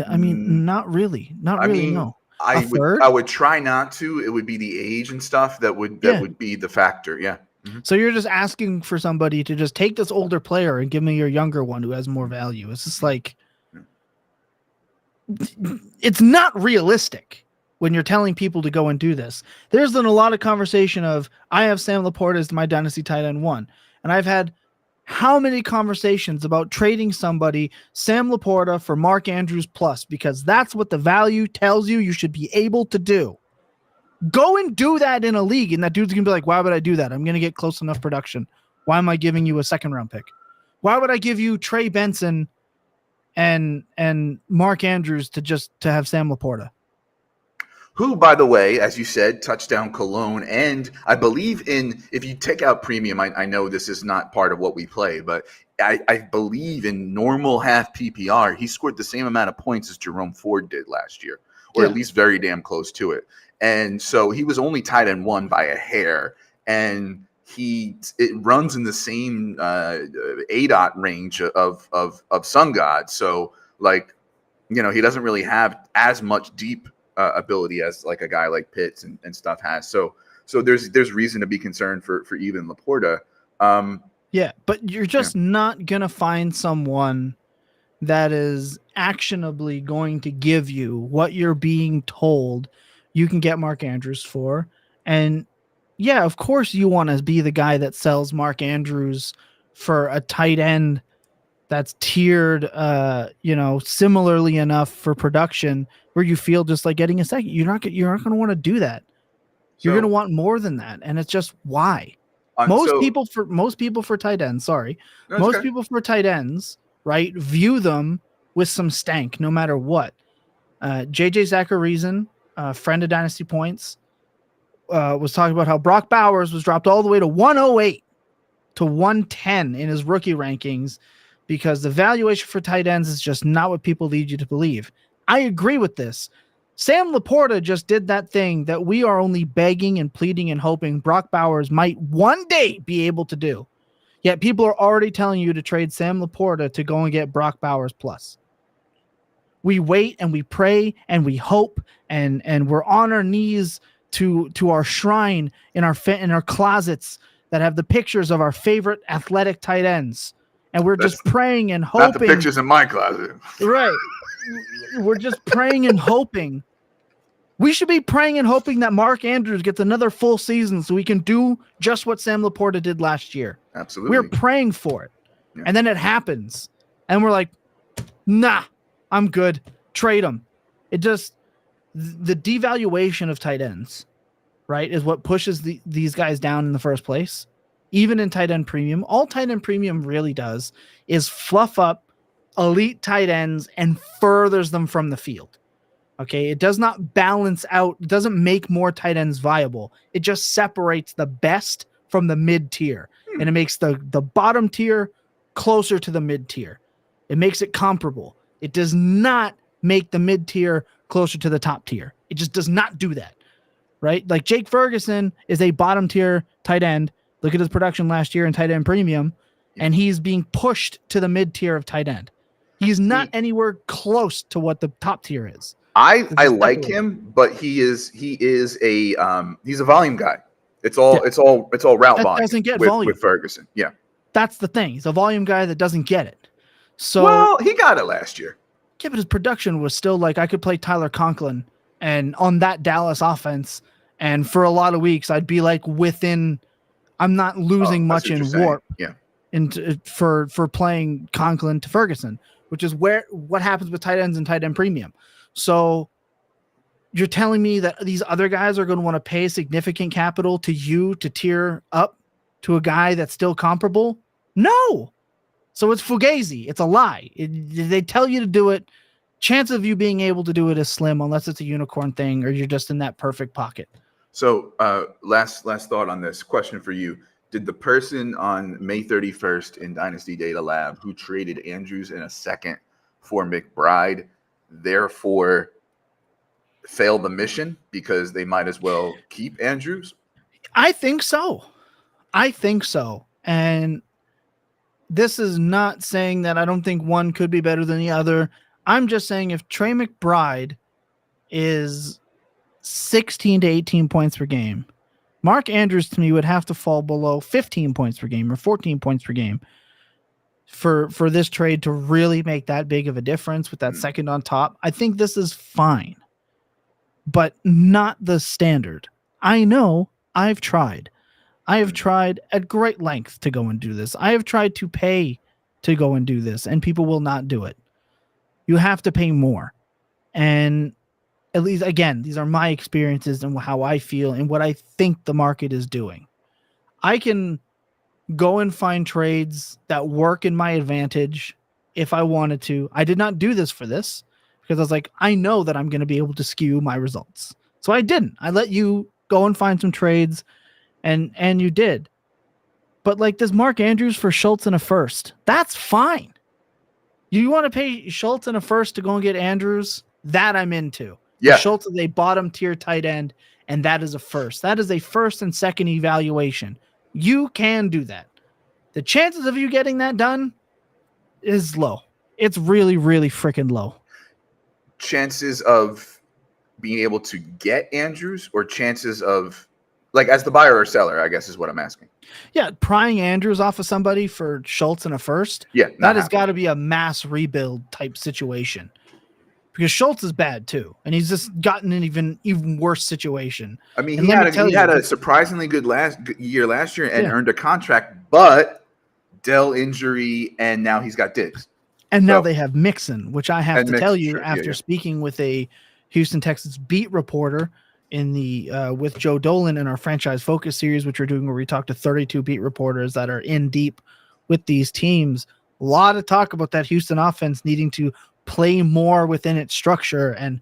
I mean, not really. No. I would try not to. It would be the age and stuff that would be the factor. Yeah. Mm-hmm. So you're just asking for somebody to just take this older player and give me your younger one who has more value. It's just like, it's not realistic when you're telling people to go and do this. There's been a lot of conversation of, I have Sam Laporta as my dynasty tight end 1. And I've had how many conversations about trading somebody, Sam Laporta, for Mark Andrews plus, because that's what the value tells you should be able to do. Go and do that in a league, and that dude's going to be like, why would I do that? I'm going to get close enough production. Why am I giving you a 2nd-round pick? Why would I give you Trey Benson and Mark Andrews to have Sam Laporta? Who, by the way, as you said, touchdown Cologne, and I believe if you take out premium, I know this is not part of what we play, but I believe in normal half PPR, he scored the same amount of points as Jerome Ford did last year, or at least very damn close to it. And so he was only tight end 1 by a hair, and it runs in the same ADOT range of Sun God. So, like, he doesn't really have as much deep ability as like a guy like Pitts and stuff has. So there's reason to be concerned for even Laporta. Yeah, but you're just not going to find someone that is actionably going to give you what you're being told you can get Mark Andrews for. And yeah, of course you want to be the guy that sells Mark Andrews for a tight end that's tiered, similarly enough for production where you feel just like getting a second. You're not going to want to do that. You're going to want more than that. And it's just why. Most people for tight ends, people for tight ends, right, view them with some stank no matter what. JJ Zachariason, friend of Dynasty Points, was talking about how Brock Bowers was dropped all the way to 108 to 110 in his rookie rankings because the valuation for tight ends is just not what people lead you to believe. I agree with this. Sam Laporta just did that thing that we are only begging and pleading and hoping Brock Bowers might one day be able to do. Yet people are already telling you to trade Sam Laporta to go and get Brock Bowers plus. We wait and we pray and we hope and we're on our knees to our shrine in our closets that have the pictures of our favorite athletic tight ends. And we're just praying and hoping. Not the pictures in my closet. Right. We're just praying and hoping. We should be praying and hoping that Mark Andrews gets another full season so we can do just what Sam Laporta did last year. Absolutely. We're praying for it. Yeah. And then it happens. And we're like, nah, I'm good. Trade him. It just, the devaluation of tight ends, right, is what pushes these guys down in the first place. Even in tight end premium, all tight end premium really does is fluff up elite tight ends and furthers them from the field. Okay, it does not balance out, it doesn't make more tight ends viable. It just separates the best from the mid tier, and it makes the bottom tier closer to the mid tier. It makes it comparable. It does not make the mid tier closer to the top tier. It just does not do that, right? Like Jake Ferguson is a bottom tier tight end. Look at his production last year in tight end premium, and he's being pushed to the mid tier of tight end. He's not anywhere close to what the top tier is. I like him, but he's a volume guy. It's all route volume. Doesn't get volume with Ferguson. Yeah, that's the thing. He's a volume guy that doesn't get it. So well, he got it last year. Yeah, but his production was still like I could play Tyler Conklin and on that Dallas offense, and for a lot of weeks I'd be like within. I'm not losing much in warp. Yeah, for playing Conklin to Ferguson, which is what happens with tight ends and tight end premium. So you're telling me that these other guys are going to want to pay significant capital to you to tier up to a guy that's still comparable? No. So it's Fugazi. It's a lie. They tell you to do it. Chance of you being able to do it is slim unless it's a unicorn thing or you're just in that perfect pocket. So last thought on this question for you. Did the person on May 31st in Dynasty Data Lab who traded Andrews in a second for McBride therefore fail the mission because they might as well keep Andrews? I think so. And this is not saying that I don't think one could be better than the other. I'm just saying if Trey McBride is 16 to 18 points per game, Mark Andrews to me would have to fall below 15 points per game or 14 points per game for this trade to really make that big of a difference with that second on top. I think this is fine, but not the standard. I know I've tried. I have tried at great length to go and do this. I have tried to pay to go and do this, and people will not do it. You have to pay more. And at least, again, these are my experiences and how I feel and what I think the market is doing. I can go and find trades that work in my advantage if I wanted to. I did not do this for this because I was like, I know that I'm going to be able to skew my results. So I didn't. I let you go and find some trades, and you did. But like this Mark Andrews for Schultz and a first, that's fine. You want to pay Schultz and a first to go and get Andrews? That I'm into. Yeah. Schultz is a bottom tier tight end, and that is a first. That is a first and second evaluation. You can do that. The chances of you getting that done is low. It's really, really freaking low. Chances of being able to get Andrews, or chances of, like, as the buyer or seller, I guess is what I'm asking. Yeah, prying Andrews off of somebody for Schultz in a first. Yeah, that has got to be a mass rebuild type situation, because Schultz is bad too, and he's just gotten an even worse situation. I mean, and he had a surprisingly good year last year and earned a contract, but Dell injury, and now he's got Diggs. And now they have Mixon, which I have to tell you, after speaking with a Houston Texans beat reporter in the with Joe Dolan in our franchise focus series, which we're doing, where we talk to 32 beat reporters that are in deep with these teams. A lot of talk about that Houston offense needing to play more within its structure and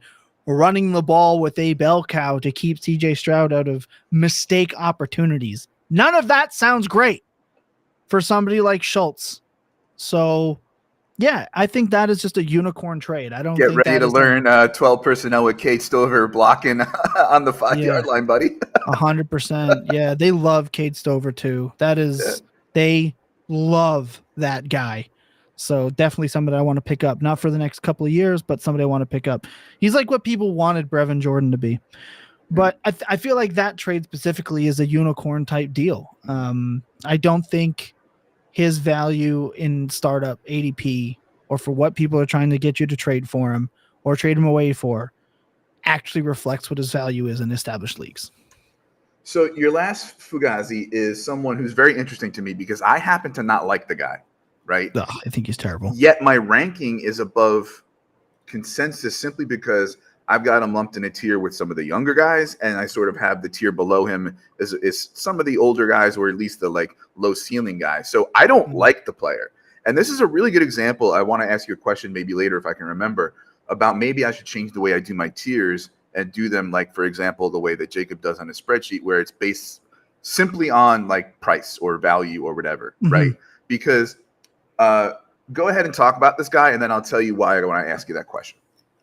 running the ball with a bell cow to keep CJ Stroud out of mistake opportunities. None of that sounds great for somebody like Schultz. So yeah, I think that is just a unicorn trade. I don't get think ready to learn 12 personnel with Kate Stover blocking on the 5-yard line, buddy. 100%. Yeah, they love Cade Stover too. That is, they love that guy. So definitely somebody I want to pick up, not for the next couple of years, but somebody I want to pick up. He's like what people wanted Brevin Jordan to be. But I feel like that trade specifically is a unicorn type deal. I don't think his value in startup ADP, or for what people are trying to get you to trade for him or trade him away for, actually reflects what his value is in established leagues. So your last Fugazi is someone who's very interesting to me, because I happen to not like the guy, right? Ugh, I think he's terrible. Yet my ranking is above consensus simply because I've got him lumped in a tier with some of the younger guys, and I sort of have the tier below him is some of the older guys, or at least the like low ceiling guys. So I don't like the player. And this is a really good example. I want to ask you a question maybe later if I can remember, about maybe I should change the way I do my tiers and do them, like, for example, the way that Jacob does on his spreadsheet, where it's based simply on like price or value or whatever, right? Because go ahead and talk about this guy, and then I'll tell you why when I ask you that question.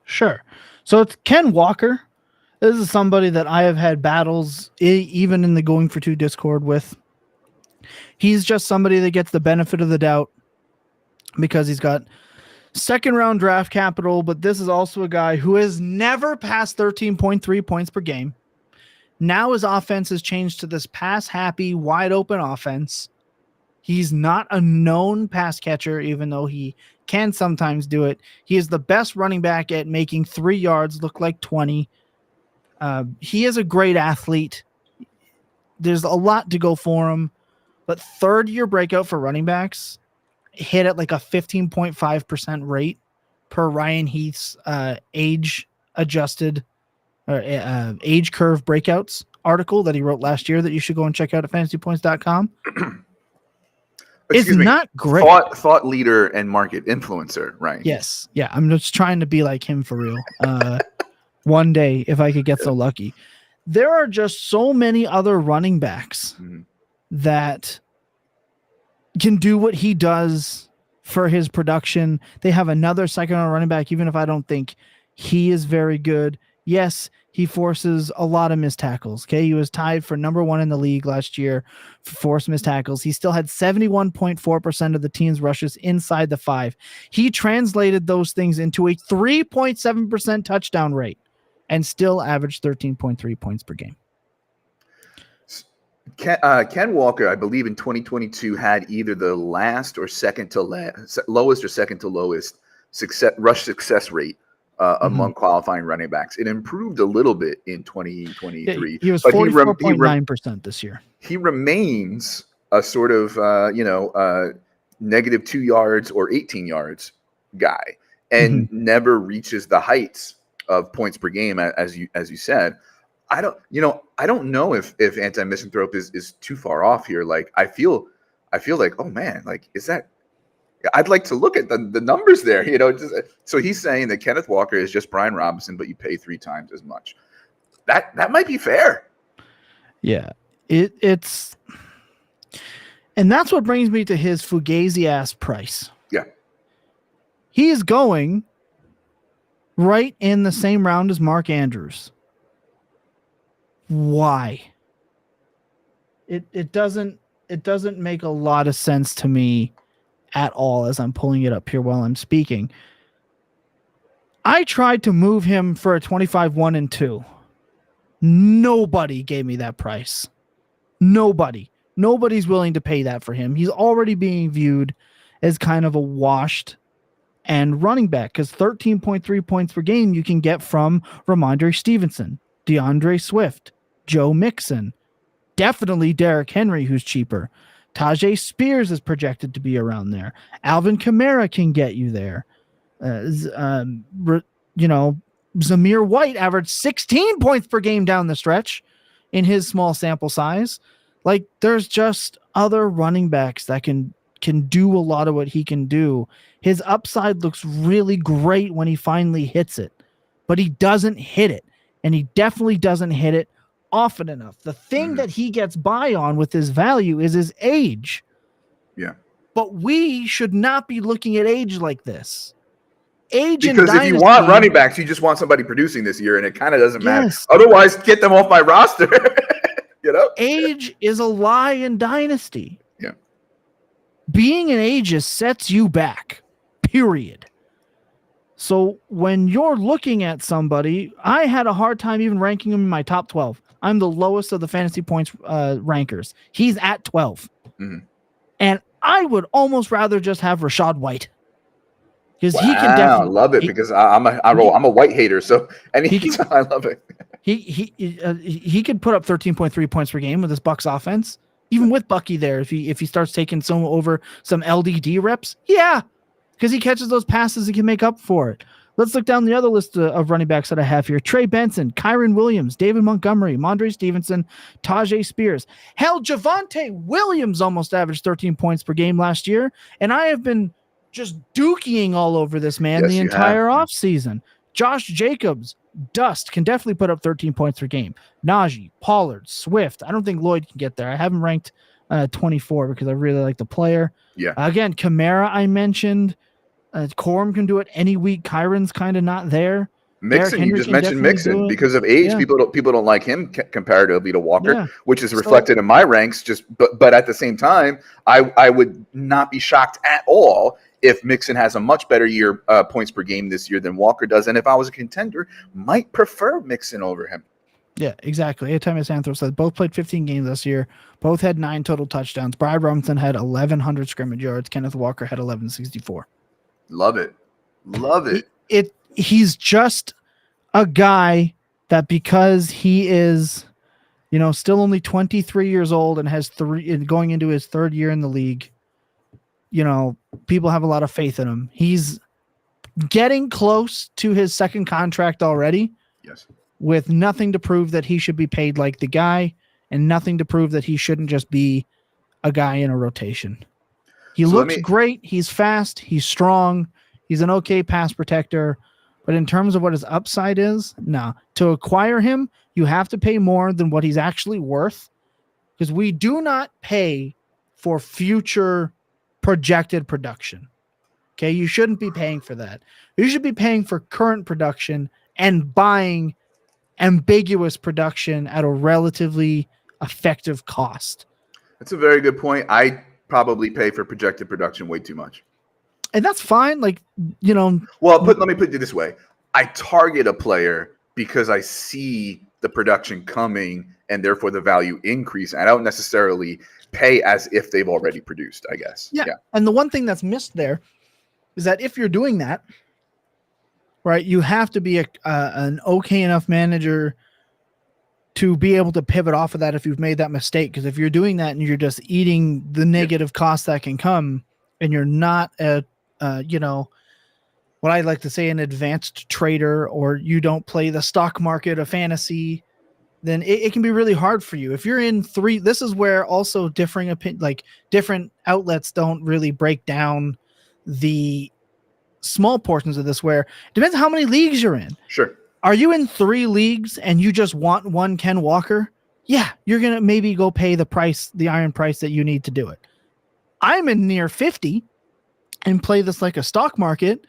Sure. So it's Ken Walker. This is somebody that I have had battles even in the Going for Two Discord with. He's just somebody that gets the benefit of the doubt because he's got second round draft capital, but this is also a guy who has never passed 13.3 points per game. Now his offense has changed to this pass happy, wide open offense. He's not a known pass catcher, even though he can sometimes do it. He is the best running back at making 3 yards look like 20. He is a great athlete. There's a lot to go for him, but third-year breakout for running backs hit at like a 15.5% rate per Ryan Heath's age-adjusted or age curve breakouts article that he wrote last year that you should go and check out at fantasypoints.com. It's not great. Thought leader and market influencer, right? Yes. Yeah. I'm just trying to be like him for real. One day, if I could get so lucky. There are just so many other running backs that can do what he does for his production. They have another second round running back, even if I don't think he is very good. Yes, he forces a lot of missed tackles. Okay, he was tied for number 1 in the league last year for forced missed tackles. He still had 71.4% of the team's rushes inside the 5. He translated those things into a 3.7% touchdown rate and still averaged 13.3 points per game. Ken Walker, I believe in 2022 had either the lowest or second to lowest rush success rate among qualifying running backs. It improved a little bit in 2023. Yeah, he was 44.9% this year. He remains a sort of negative 2 yards or 18 yards guy, and never reaches the heights of points per game, as you said. I don't know if anti-misanthrope is too far off here. Like I feel like, oh man, like is that? I'd like to look at the numbers there. So he's saying that Kenneth Walker is just Brian Robinson, but you pay 3 times as much. That might be fair. Yeah, it's, and that's what brings me to his Fugazi ass price. Yeah, he is going right in the same round as Mark Andrews. Why? It doesn't make a lot of sense to me at all as I'm pulling it up here while I'm speaking. I tried to move him for a 25, 1 and 2. Nobody gave me that price. Nobody's willing to pay that for him. He's already being viewed as kind of a washed and running back because 13.3 points per game you can get from Ramondre Stevenson, DeAndre Swift, Joe Mixon, definitely Derrick Henry, who's cheaper. Tajay Spears is projected to be around there. Alvin Kamara can get you there. Zamir White averaged 16 points per game down the stretch in his small sample size. Like, there's just other running backs that can do a lot of what he can do. His upside looks really great when he finally hits it, but he doesn't hit it, and he definitely doesn't hit it often enough. The thing that he gets by on with his value is his age. Yeah. But we should not be looking at age like this. Age because if you want running backs, you just want somebody producing this year, and it kind of doesn't matter. Otherwise, get them off my roster. Age is a lie in Dynasty. Yeah. Being an ageist sets you back, period. So when you're looking at somebody, I had a hard time even ranking him in my top 12. I'm the lowest of the fantasy points rankers. He's at 12. Mm-hmm. And I would almost rather just have Rashad White. Because he can definitely love it because I'm a White hater. So I love it. He could put up 13.3 points per game with his Bucs offense, even with Bucky there. If he starts taking some LDD reps, because he catches those passes, he can make up for it. Let's look down the other list of running backs that I have here: Trey Benson, Kyron Williams, David Montgomery, Mondre Stevenson, Tajay Spears. Hell, Javonte Williams almost averaged 13 points per game last year, and I have been just dookying all over this man the entire offseason. Josh Jacobs, dust, can definitely put up 13 points per game. Najee, Pollard, Swift. I don't think Lloyd can get there. I have him ranked 24 because I really like the player. Yeah. Again, Kamara I mentioned. Corum can do it any week. Kyron's kind of not there. Mixon, you just mentioned Mixon because of age. People don't like him comparatively to Walker, which is reflected in my ranks. But at the same time, I would not be shocked at all if Mixon has a much better year points per game this year than Walker does. And if I was a contender, might prefer Mixon over him. Yeah, exactly. Thomas Anthro said both played 15 games this year. Both had 9 total touchdowns. Brad Robinson had 1,100 scrimmage yards. Kenneth Walker had 1,164. Love it. He's just a guy that because he is, still only 23 years old and has going into his third year in the league, people have a lot of faith in him. He's getting close to his second contract already. Yes. With nothing to prove that he should be paid like the guy and nothing to prove that he shouldn't just be a guy in a rotation. He looks great. He's fast. He's strong. He's an okay pass protector. But in terms of what his upside is, no. To acquire him, you have to pay more than what he's actually worth because we do not pay for future projected production. Okay, you shouldn't be paying for that. You should be paying for current production and buying ambiguous production at a relatively effective cost. That's a very good point. I probably pay for projected production way too much. And that's fine. Well, let me put it this way. I target a player because I see the production coming and therefore the value increase. I don't necessarily pay as if they've already produced, I guess. Yeah. And the one thing that's missed there is that if you're doing that, right, you have to be an okay enough manager to be able to pivot off of that if you've made that mistake. Because if you're doing that and you're just eating the negative costs that can come and you're not what I like to say, an advanced trader, or you don't play the stock market of fantasy, then it can be really hard for you. If you're in three, this is where also different outlets don't really break down the small portions of this, where it depends on how many leagues you're in. Sure. Are you in 3 leagues and you just want one Ken Walker? Yeah, you're going to maybe go pay the iron price that you need to do it. I'm in near 50 and play this like a stock market.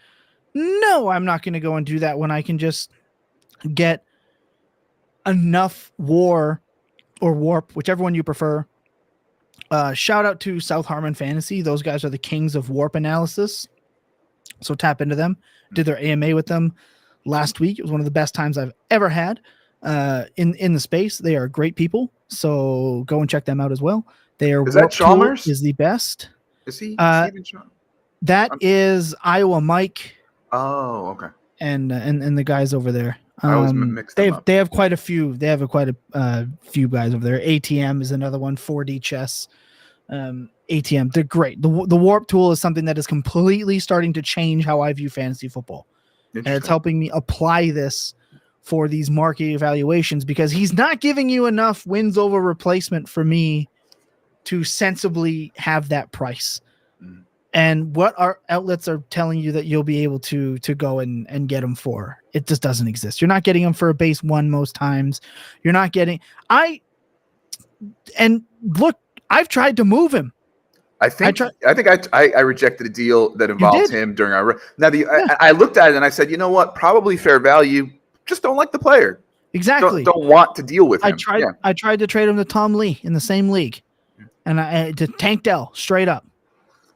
No, I'm not going to go and do that when I can just get enough war or warp, whichever one you prefer. Shout out to South Harmon Fantasy. Those guys are the kings of warp analysis. So tap into them. Did their AMA with them last week. It was one of the best times I've ever had in the space. They are great people, so go and check them out as well. Their Is that Warp Tool Chalmers? is the best. Is he even Chalmers? That is Iowa Mike. Oh, okay. And the guys over there. I always mix them up. They have quite a few. They have quite a few guys over there. ATM is another one. 4D chess. ATM. They're great. The Warp Tool is something that is completely starting to change how I view fantasy football, and it's helping me apply this for these market evaluations, because he's not giving you enough wins over replacement for me to sensibly have that price. And what our outlets are telling you that you'll be able to go and get them for, it just doesn't exist. You're not getting them for a base 1 most times. You're not getting. Look, I've tried to move him. I think I rejected a deal that involved him during our. Now I looked at it and I said, you know what? Probably fair value. Just don't like the player. Exactly. Don't want to deal with him. I tried to trade him to Tom Lee in the same league, and to Tank Dell straight up.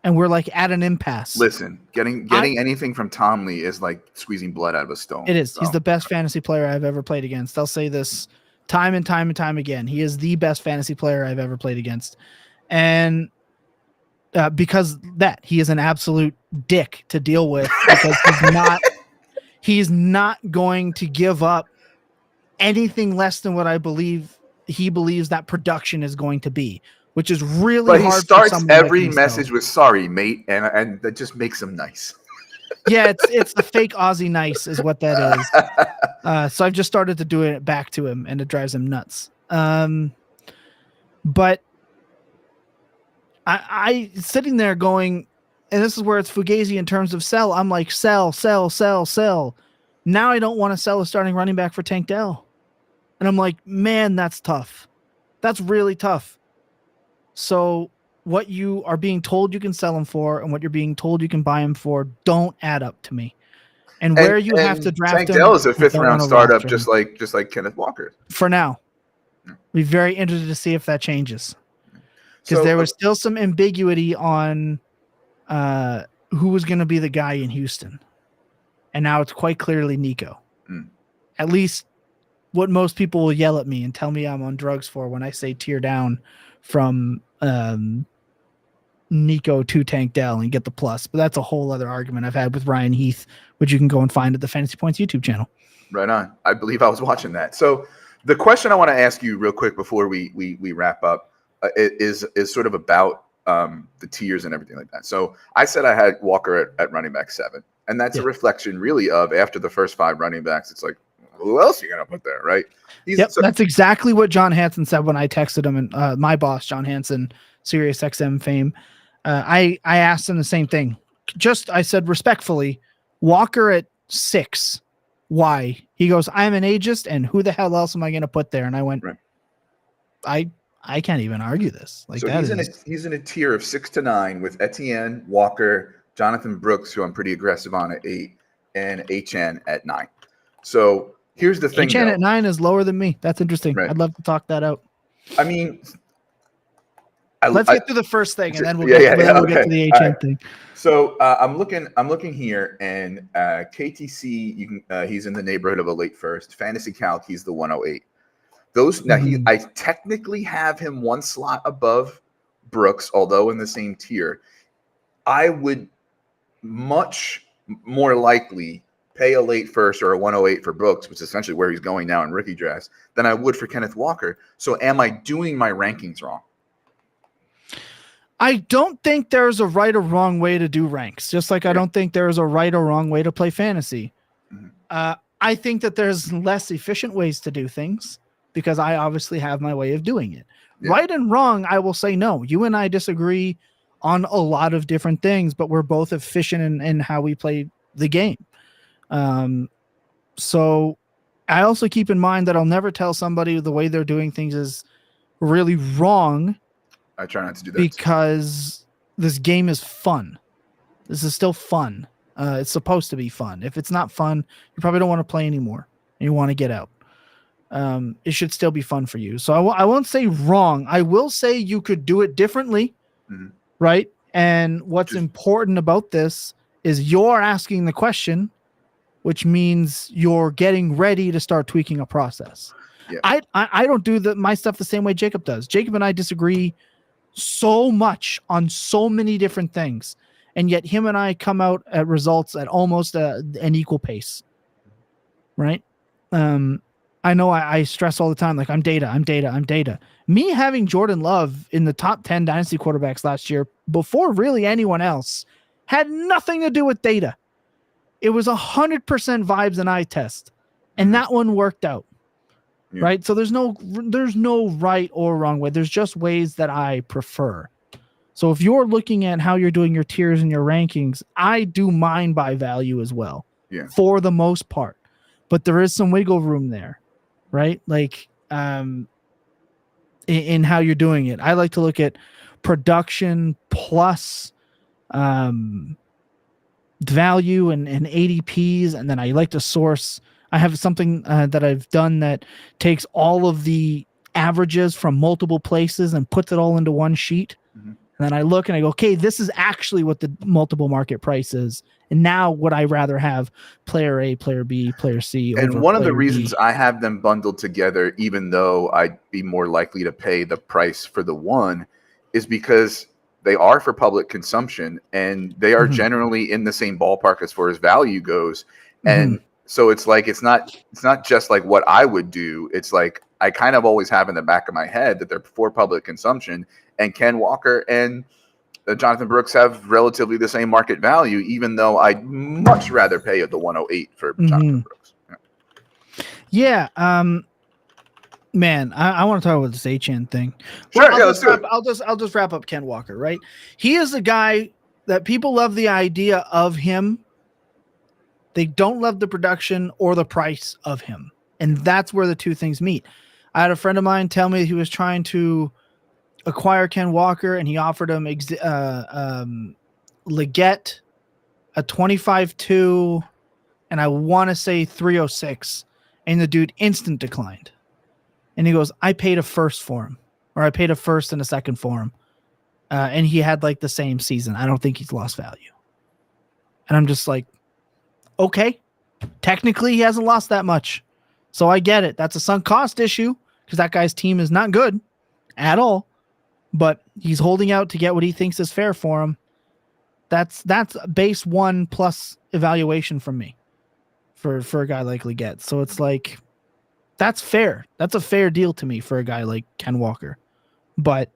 And we're like at an impasse. Listen, getting anything from Tom Lee is like squeezing blood out of a stone. It is. So. He's the best fantasy player I've ever played against. I'll say this time and time and time again. He is the best fantasy player I've ever played against. And because that, he is an absolute dick to deal with, because he's not going to give up anything less than what he believes that production is going to be. Which is really hard. But he starts every message with "sorry, mate," and that just makes him nice. Yeah, it's the fake Aussie nice is what that is. So I've just started to do it back to him, and it drives him nuts. But I sitting there going, and this is where it's Fugazi in terms of sell. I'm like, sell. Now I don't want to sell a starting running back for Tank Dell, and I'm like, man, that's tough. That's really tough. So what you are being told you can sell him for and what you're being told you can buy him for don't add up to me. And where you have to draft Tank him. Dell is a 5th round startup, just like Kenneth Walker. For now. Be very interested to see if that changes. Because there was still some ambiguity on who was going to be the guy in Houston. And now it's quite clearly Nico. At least what most people will yell at me and tell me I'm on drugs for when I say tear down from Nico to Tank Dell and get the plus. But that's a whole other argument I've had with Ryan Heath, which you can go and find at the Fantasy Points YouTube channel. Right on. I believe I was watching that. So the question I want to ask you real quick before we wrap up is sort of about the tiers and everything like that. So I said I had Walker at running back 7, and that's a reflection really of after the first 5 running backs, it's like, who else are you going to put there, right? That's exactly what John Hansen said when I texted him, and my boss, John Hansen, Sirius XM fame. I asked him the same thing. I said respectfully, Walker at 6. Why? He goes, I'm an ageist, and who the hell else am I going to put there? And I went, right. I can't even argue this. Like, so he's in a tier of 6 to 9 with Etienne, Walker, Jonathan Brooks, who I'm pretty aggressive on at 8, and HN at 9. So here's the thing. HN at 9 is lower than me. That's interesting. Right. I'd love to talk that out. I mean, let's get to the first thing, and then we'll get to the HN thing. So I'm looking here, and KTC, he's in the neighborhood of a late first. Fantasy Calc, he's the 108. I technically have him 1 slot above Brooks, although in the same tier. I would much more likely pay a late first or a 108 for Brooks, which is essentially where he's going now in rookie drafts, than I would for Kenneth Walker. So am I doing my rankings wrong? I don't think there's a right or wrong way to do ranks, just like I don't think there's a right or wrong way to play fantasy. I think that there's less efficient ways to do things because I obviously have my way of doing it. Yeah. Right and wrong, I will say no. You and I disagree on a lot of different things, but we're both efficient in how we play the game. So I also keep in mind that I'll never tell somebody the way they're doing things is really wrong. I try not to do that because this game is fun. This is still fun. It's supposed to be fun. If it's not fun, you probably don't want to play anymore and you want to get out. It should still be fun for you. So I won't say wrong. I will say you could do it differently. Right. And what's important about this is you're asking the question, which means you're getting ready to start tweaking a process. Yeah. I don't do my stuff the same way Jacob does. Jacob and I disagree so much on so many different things, and yet him and I come out at results at almost an equal pace, right? I know I stress all the time, like I'm data. Me having Jordan Love in the top 10 dynasty quarterbacks last year before really anyone else had nothing to do with data. It was 100% vibes and eye test, and that one worked out. Yeah. Right. So there's no right or wrong way. There's just ways that I prefer. So if you're looking at how you're doing your tiers and your rankings, I do mine by value as well. Yeah. For the most part, but there is some wiggle room there, right? Like in how you're doing it. I like to look at production plus value and ADPs, and then I like to source. I have something that I've done that takes all of the averages from multiple places and puts it all into one sheet. Mm-hmm. And then I look and I go, okay, this is actually what the multiple market price is. And now would I rather have player A, player B, player C? And one of the reasons I have them bundled together, even though I'd be more likely to pay the price for the one, is because they are for public consumption and they are generally in the same ballpark as far as value goes. And so it's like it's not just like what I would do. It's like I kind of always have in the back of my head that they're for public consumption, and Ken Walker and Jonathan Brooks have relatively the same market value, even though I'd much rather pay at the 108 for Jonathan Brooks. Yeah. Man, I want to talk about this HN thing. Sure, let's do it. I'll just wrap up Ken Walker, right? He is a guy that people love the idea of him. They don't love the production or the price of him. And that's where the two things meet. I had a friend of mine tell me he was trying to acquire Ken Walker, and he offered him Leggett, a 25-2, and I want to say 306. And the dude instant declined. And he goes, I paid a first for him, or I paid a first and a second for him. And he had like the same season. I don't think he's lost value. And I'm just like, okay, technically he hasn't lost that much. So I get it. That's a sunk cost issue because that guy's team is not good at all, but he's holding out to get what he thinks is fair for him. That's base 1 plus evaluation from me for a guy like Leggett. So it's like, that's fair. That's a fair deal to me for a guy like Ken Walker, but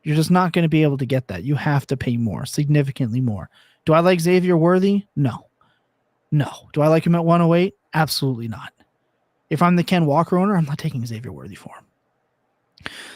you're just not going to be able to get that. You have to pay more, significantly more. Do I like Xavier Worthy? No. Do I like him at 108? Absolutely not. If I'm the Ken Walker owner, I'm not taking Xavier Worthy for him.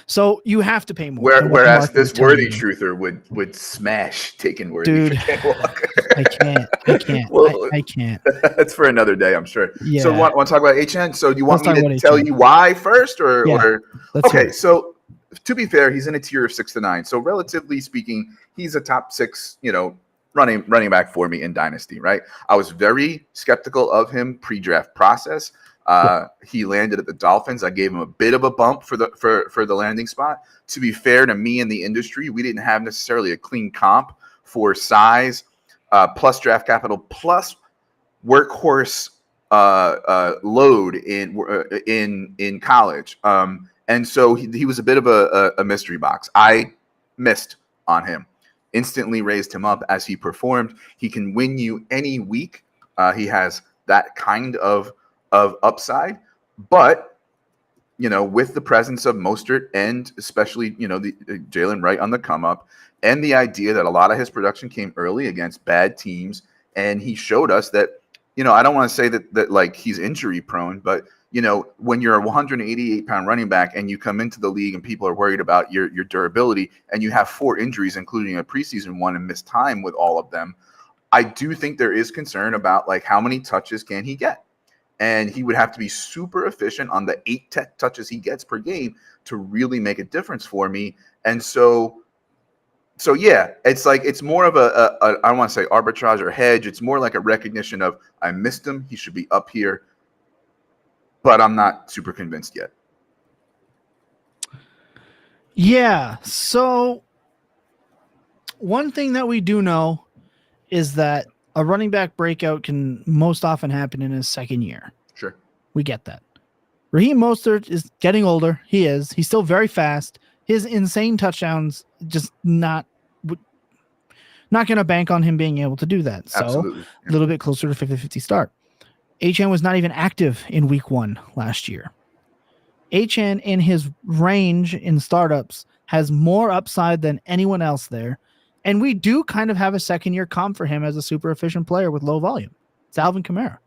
So you have to pay more. Whereas this Worthy truther would smash taking Worthy. Dude, for Ken Walker. I can't. Well, I can't. That's for another day, I'm sure. Yeah. So want to talk about HN? So do you want me to tell you why first, or? Okay. So to be fair, he's in a tier of 6 to 9. So relatively speaking, he's a top 6, running back for me in Dynasty, right? I was very skeptical of him pre-draft process. He landed at the Dolphins. I gave him a bit of a bump for the landing spot. To be fair to me in the industry, we didn't have necessarily a clean comp for size, plus draft capital, plus workhorse load in college. And so he was a bit of a mystery box. I missed on him. Instantly raised him up as he performed. He can win you any week. He has that kind of upside, but with the presence of Mostert and especially the Jalen Wright on the come up, and the idea that a lot of his production came early against bad teams, and he showed us that I don't want to say that like he's injury prone, but when you're a 188-pound running back and you come into the league and people are worried about your durability, and you have 4 injuries, including a preseason one, and missed time with all of them, I do think there is concern about like how many touches can he get. And he would have to be super efficient on the 8 touches he gets per game to really make a difference for me. And so yeah, it's like it's more of a I don't want to say arbitrage or hedge. It's more like a recognition of I missed him. He should be up here, but I'm not super convinced yet. Yeah. So one thing that we do know is that a running back breakout can most often happen in his second year. Sure. We get that. Raheem Mostert is getting older. He is. He's still very fast. His insane touchdowns just not going to bank on him being able to do that. So Absolutely. a little bit closer to 50-50 start. HN was not even active in week 1 last year. HN in his range in startups has more upside than anyone else there. And we do kind of have a second-year comp for him as a super efficient player with low volume. It's Alvin Kamara.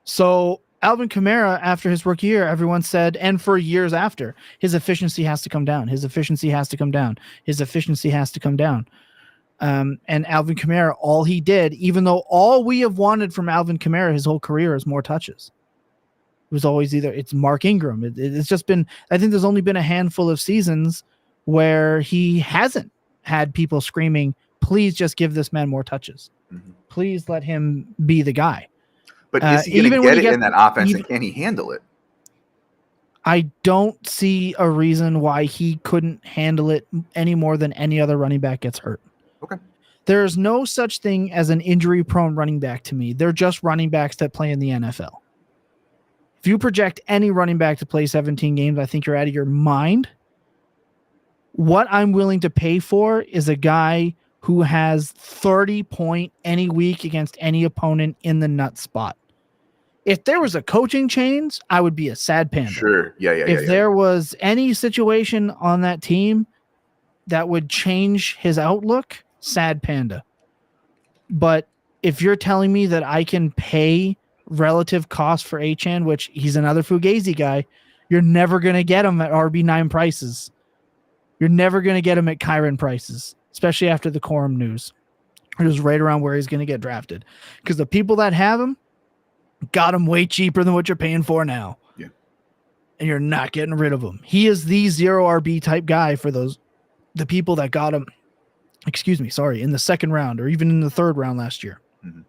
So Alvin Kamara, after his rookie year, everyone said, and for years after, his efficiency has to come down. His efficiency has to come down. His efficiency has to come down. And Alvin Kamara, all he did, even though all we have wanted from Alvin Kamara his whole career is more touches. It was always either it's Mark Ingram. It's just been, I think there's only been a handful of seasons where he hasn't had people screaming, please just give this man more touches. Mm-hmm. Please let him be the guy. But is he going to get it in that offense, and can he handle it? I don't see a reason why he couldn't handle it any more than any other running back gets hurt. Okay. There's no such thing as an injury-prone running back to me. They're just running backs that play in the NFL. If you project any running back to play 17 games, I think you're out of your mind. What I'm willing to pay for is a guy who has 30 point any week against any opponent in the nut spot. If there was a coaching change, I would be a sad panda. Sure. Yeah. If there was any situation on that team that would change his outlook, sad panda. But if you're telling me that I can pay relative cost for HN, which he's another Fugazi guy, you're never going to get him at RB9 prices. You're never going to get him at Kyron prices, especially after the Corum news. It was right around where he's going to get drafted. Because the people that have him got him way cheaper than what you're paying for now. Yeah. And you're not getting rid of him. He is the 0 RB type guy for the people that got him, in the second round or even in the third round last year. Mm-hmm.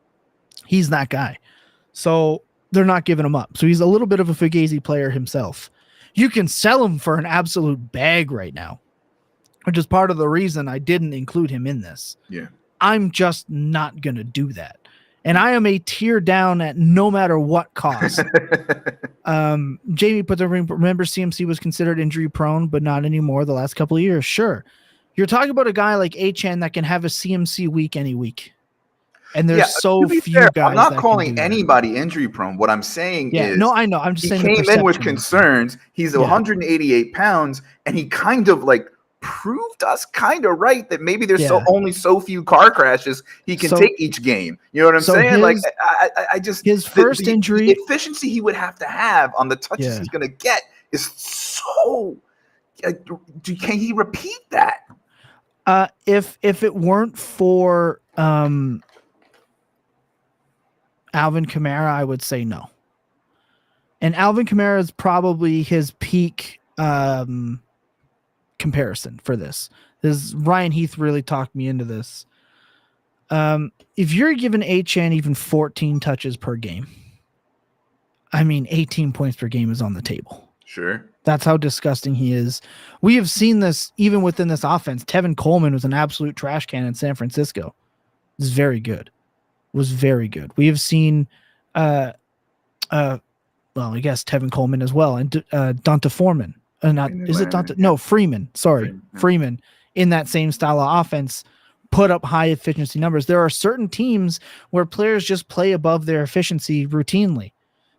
He's that guy. So they're not giving him up. So he's a little bit of a Fugazi player himself. You can sell him for an absolute bag right now, which is part of the reason I didn't include him in this. Yeah. I'm just not going to do that. And I am a tier down at no matter what cost. Jamie put the remember CMC was considered injury prone, but not anymore the last couple of years. Sure. You're talking about a guy like HN that can have a CMC week any week. And there's so few guys. I'm not calling anybody injury prone. What I'm saying is, no, I know. I'm just saying he came in with concerns. He's 188 pounds, and he kind of like proved us kind of right that maybe there's only so few car crashes he can take each game. You know what I'm saying? Like I just his first injury, the efficiency he would have to have on the touches he's going to get is so. Can he repeat that? If it weren't for Alvin Kamara, I would say no. And Alvin Kamara is probably his peak comparison for this. Ryan Heath really talked me into this. If you're given HN even 14 touches per game, 18 points per game is on the table. Sure. That's how disgusting he is. We have seen this even within this offense. Tevin Coleman was an absolute trash can in San Francisco. It was very good. We have seen, I guess Tevin Coleman as well, and Donta Foreman. Freeman. Sorry, Freeman in that same style of offense put up high efficiency numbers. There are certain teams where players just play above their efficiency routinely.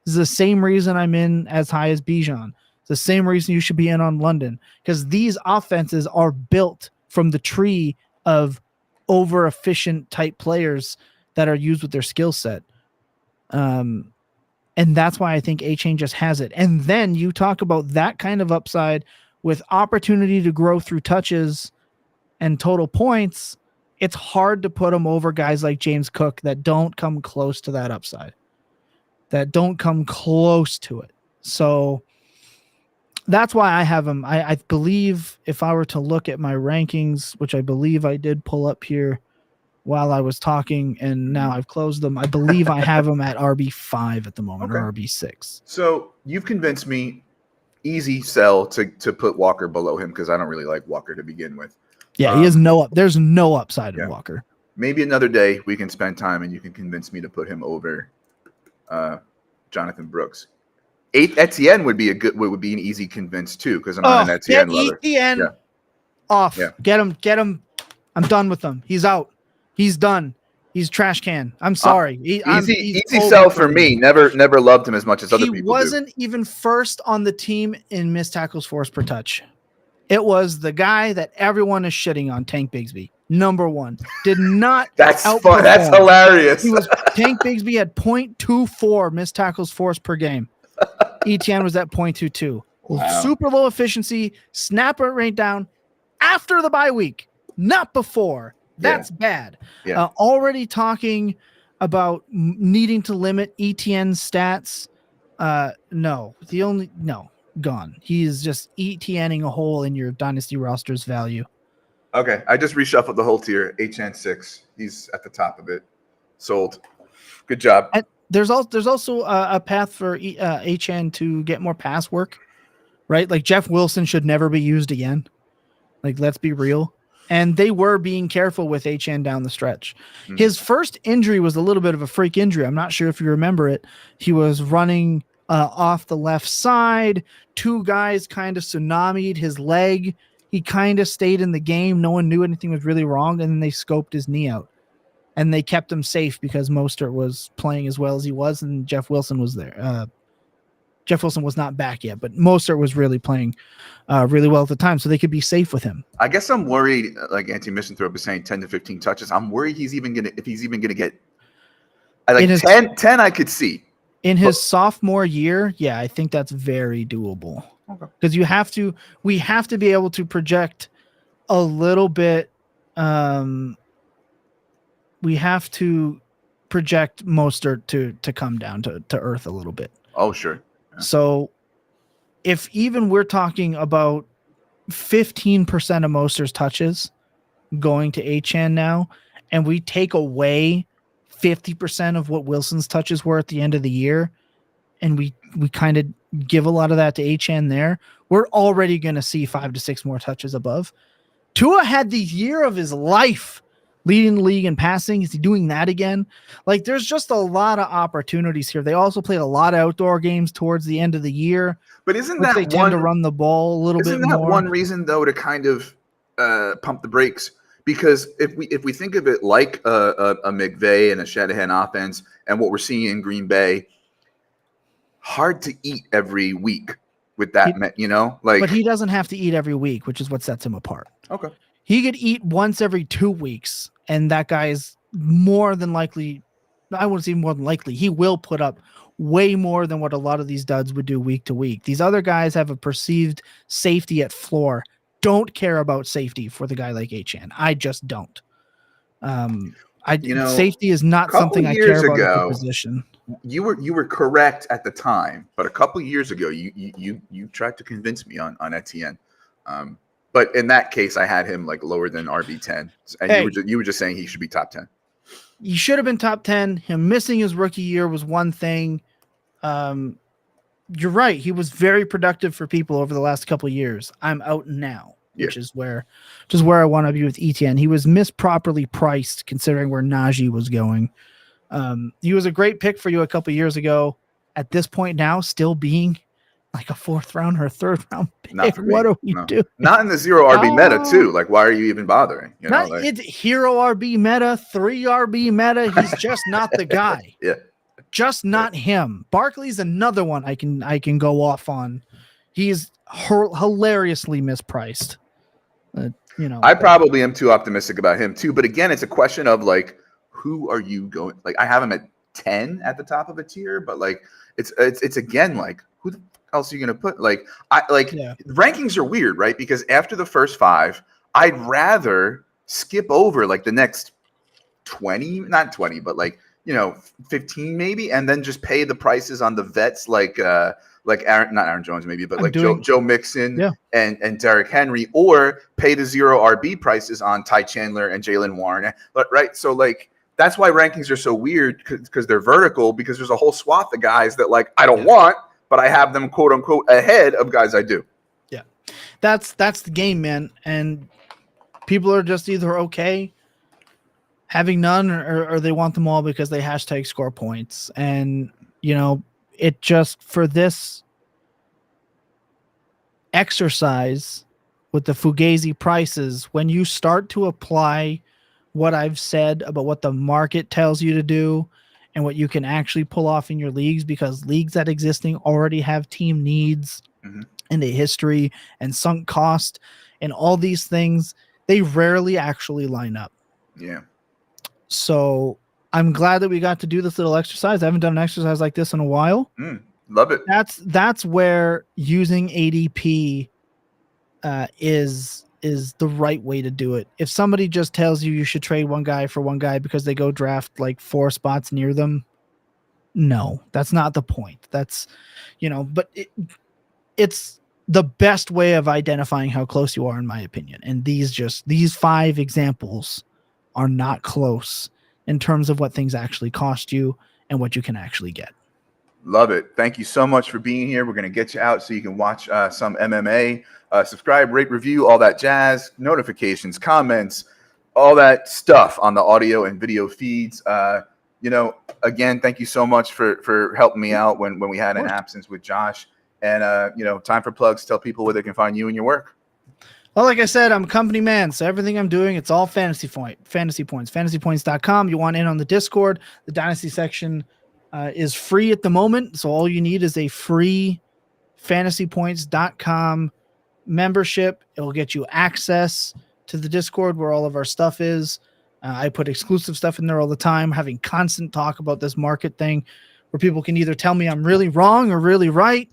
This is the same reason I'm in as high as Bijan. It's the same reason you should be in on London, because these offenses are built from the tree of over efficient type players that are used with their skill set. And that's why I think A-Chain just has it. And then you talk about that kind of upside with opportunity to grow through touches and total points. It's hard to put them over guys like James Cook that don't come close to that upside, that don't come close to it. So that's why I have him. I believe if I were to look at my rankings, which I believe I did pull up here while I was talking, and now I've closed them, I believe I have him at RB5 at the moment, or RB6. So you've convinced me, easy sell to put Walker below him, because I don't really like Walker to begin with. Yeah, there's no upside in Walker. maybe another day we can spend time and you can convince me to put him over Jonathan Brooks. Etienne would be would be an easy convince too, because I'm not an Etienne lover. Etienne off. Yeah. Get him. I'm done with him. He's out. He's done. He's trash can. I'm sorry. Easy sell for me. Never loved him as much as other people. He wasn't even first on the team in missed tackles forced per touch. It was the guy that everyone is shitting on, Tank Bigsby. Number one. Did not. That's fun. That's hilarious. Tank Bigsby had 0.24 missed tackles forced per game. Etienne was at 0.22. Wow. Super low efficiency. Snapper rate down after the bye week, not before. That's bad. Yeah. Already talking about needing to limit Etienne's stats. Gone. He is just Etienneing a hole in your dynasty roster's value. Okay, I just reshuffled the whole tier. HN6. He's at the top of it. Sold. Good job. And there's also a path for HN to get more pass work, right? Like Jeff Wilson should never be used again. Like, let's be real. And they were being careful with HN down the stretch. Mm-hmm. His first injury was a little bit of a freak injury. I'm not sure if you remember it. He was running off the left side. Two guys kind of tsunami'd his leg. He kind of stayed in the game. No one knew anything was really wrong. And then they scoped his knee out. And they kept him safe because Mostert was playing as well as he was. And Jeff Wilson was there. Jeff Wilson was not back yet, but Mostert was really playing really well at the time, so they could be safe with him. I guess I'm worried, like Anti-Mission-Throw was saying, 10 to 15 touches. I'm worried if he's even gonna get 10 I could see. In his sophomore year, yeah, I think that's very doable. Okay. Because we have to be able to project a little bit. We have to project Mostert to come down to earth a little bit. Oh, sure. Yeah. So if even we're talking about 15% of Mostert's touches going to HN now, and we take away 50% of what Wilson's touches were at the end of the year, and we kind of give a lot of that to HN there, we're already going to see 5 to 6 more touches above. Tua had the year of his life leading the league in passing. Is he doing that again? Like, there's just a lot of opportunities here. They also played a lot of outdoor games towards the end of the year. But isn't that they tend to run the ball a little bit more? Isn't that one reason, though, to kind of pump the brakes? Because if we think of it like a McVay and a Shanahan offense and what we're seeing in Green Bay, hard to eat every week with that, But he doesn't have to eat every week, which is what sets him apart. Okay. He could eat once every 2 weeks, and that guy is more than likely, I wouldn't say more than likely, he will put up way more than what a lot of these duds would do week to week. These other guys have a perceived safety at floor. Don't care about safety for the guy like HN. I just don't. Safety is not something I care about at the position. You were correct at the time, but a couple of years ago, you tried to convince me on Etienne. But in that case, I had him like lower than RB10, and you were just saying he should be top 10. He should have been top 10. Him missing his rookie year was one thing. You're right. He was very productive for people over the last couple of years. I'm out now, which is where I want to be with Etienne. He was misproperly priced considering where Najee was going. He was a great pick for you a couple of years ago. At this point now, still being like a 4th round or a 3rd round pick. Not for me. What do we do? Not in the 0 RB meta too. Like, why are you even bothering? It's hero RB meta, 3 RB meta. He's just not the guy. Yeah. Just not him. Barkley's another one I can go off on. He's hilariously mispriced. I probably am too optimistic about him too. But again, it's a question of like, who are you going? Like, I have him at 10 at the top of a tier, but like, it's again like, who the else are you going to put? Like, rankings are weird, right? Because after the first 5, I'd rather skip over like the next 20, not 20, but like, 15 maybe, and then just pay the prices on the vets like Aaron, not Aaron Jones maybe, but Joe Mixon and Derrick Henry, or pay the 0 RB prices on Ty Chandler and Jaylen Warren. But right, so like that's why rankings are so weird, because they're vertical, because there's a whole swath of guys that like I don't want, but I have them quote unquote ahead of guys I do. Yeah, that's the game, man, and people are just either okay having none, or they want them all because they hashtag score points. And, it just, for this exercise with the Fugazi prices, when you start to apply what I've said about what the market tells you to do and what you can actually pull off in your leagues, because leagues that existing already have team needs and a history and sunk cost and all these things, they rarely actually line up. Yeah. So I'm glad that we got to do this little exercise. I haven't done an exercise like this in a while. Love it. That's where using ADP is the right way to do it. If somebody just tells you should trade one guy for one guy because they go draft like 4 spots near them, no, that's not the point. That's, but it's the best way of identifying how close you are, in my opinion. And these 5 examples are not close in terms of what things actually cost you and what you can actually get. Love it. Thank you so much for being here. We're going to get you out so you can watch some MMA. Subscribe, rate, review, all that jazz, notifications, comments, all that stuff on the audio and video feeds. Again, thank you so much for helping me out when we had an absence with Josh. And, time for plugs. Tell people where they can find you and your work. Well, like I said, I'm a company man, so everything I'm doing, it's all fantasy points. Fantasypoints.com. You want in on the Discord. The Dynasty section is free at the moment, so all you need is a free fantasypoints.com membership. It'll get you access to the Discord where all of our stuff is. I put exclusive stuff in there all the time, having constant talk about this market thing where people can either tell me I'm really wrong or really right.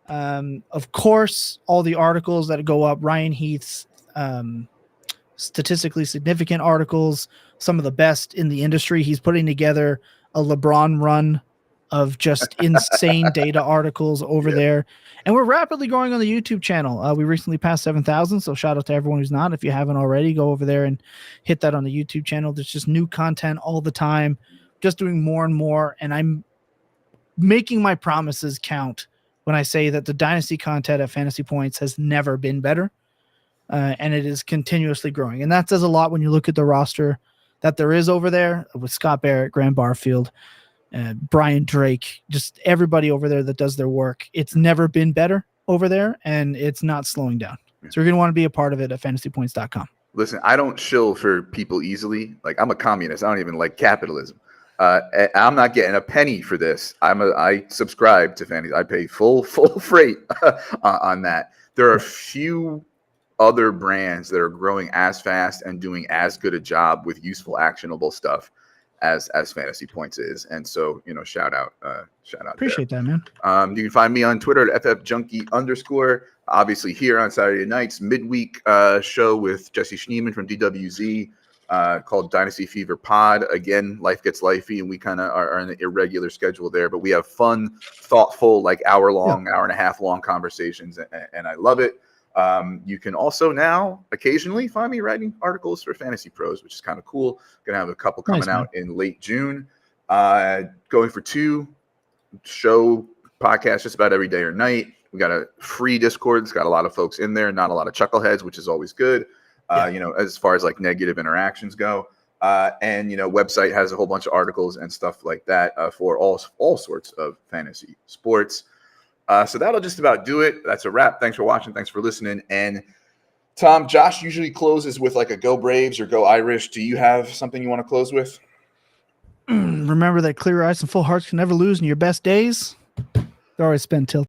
Of course, all the articles that go up, Ryan Heath's statistically significant articles, some of the best in the industry. He's putting together a LeBron run of just insane data articles over there. And we're rapidly growing on the YouTube channel. We recently passed 7,000, so shout out to everyone who's not. If you haven't already, go over there and hit that on the YouTube channel. There's just new content all the time, just doing more and more. And I'm making my promises count when I say that the Dynasty content at Fantasy Points has never been better, and it is continuously growing. And that says a lot when you look at the roster that there is over there with Scott Barrett, Graham Barfield, Brian Drake, just everybody over there that does their work. It's never been better over there, and it's not slowing down. So you're going to want to be a part of it at fantasypoints.com. Listen, I don't shill for people easily. Like, I'm a communist. I don't even like capitalism. I'm not getting a penny for this. I subscribe to Fantasy. I pay full freight on that. There are few other brands that are growing as fast and doing as good a job with useful, actionable stuff as Fantasy Points is. And so, shout out. Appreciate that, man. You can find me on Twitter at ffjunkie_. Obviously, here on Saturday nights, midweek show with Jesse Schneeman from DWZ. Called Dynasty Fever Pod. Again, life gets lifey, and we kind of are in an irregular schedule there, but we have fun, thoughtful, like hour and a half long conversations, and I love it. You can also now occasionally find me writing articles for Fantasy Pros, which is kind of cool. Gonna have a couple coming out in late June. Going for 2 show podcasts just about every day or night. We got a free Discord. It's got a lot of folks in there, not a lot of chuckleheads, which is always good. As far as like negative interactions go, and website has a whole bunch of articles and stuff like that for all sorts of fantasy sports. So that'll just about do it. That's a wrap. Thanks for watching. Thanks for listening. And Tom, Josh usually closes with like a Go Braves or Go Irish. Do you have something you want to close with? Remember that clear eyes and full hearts can never lose in your best days. They always spend till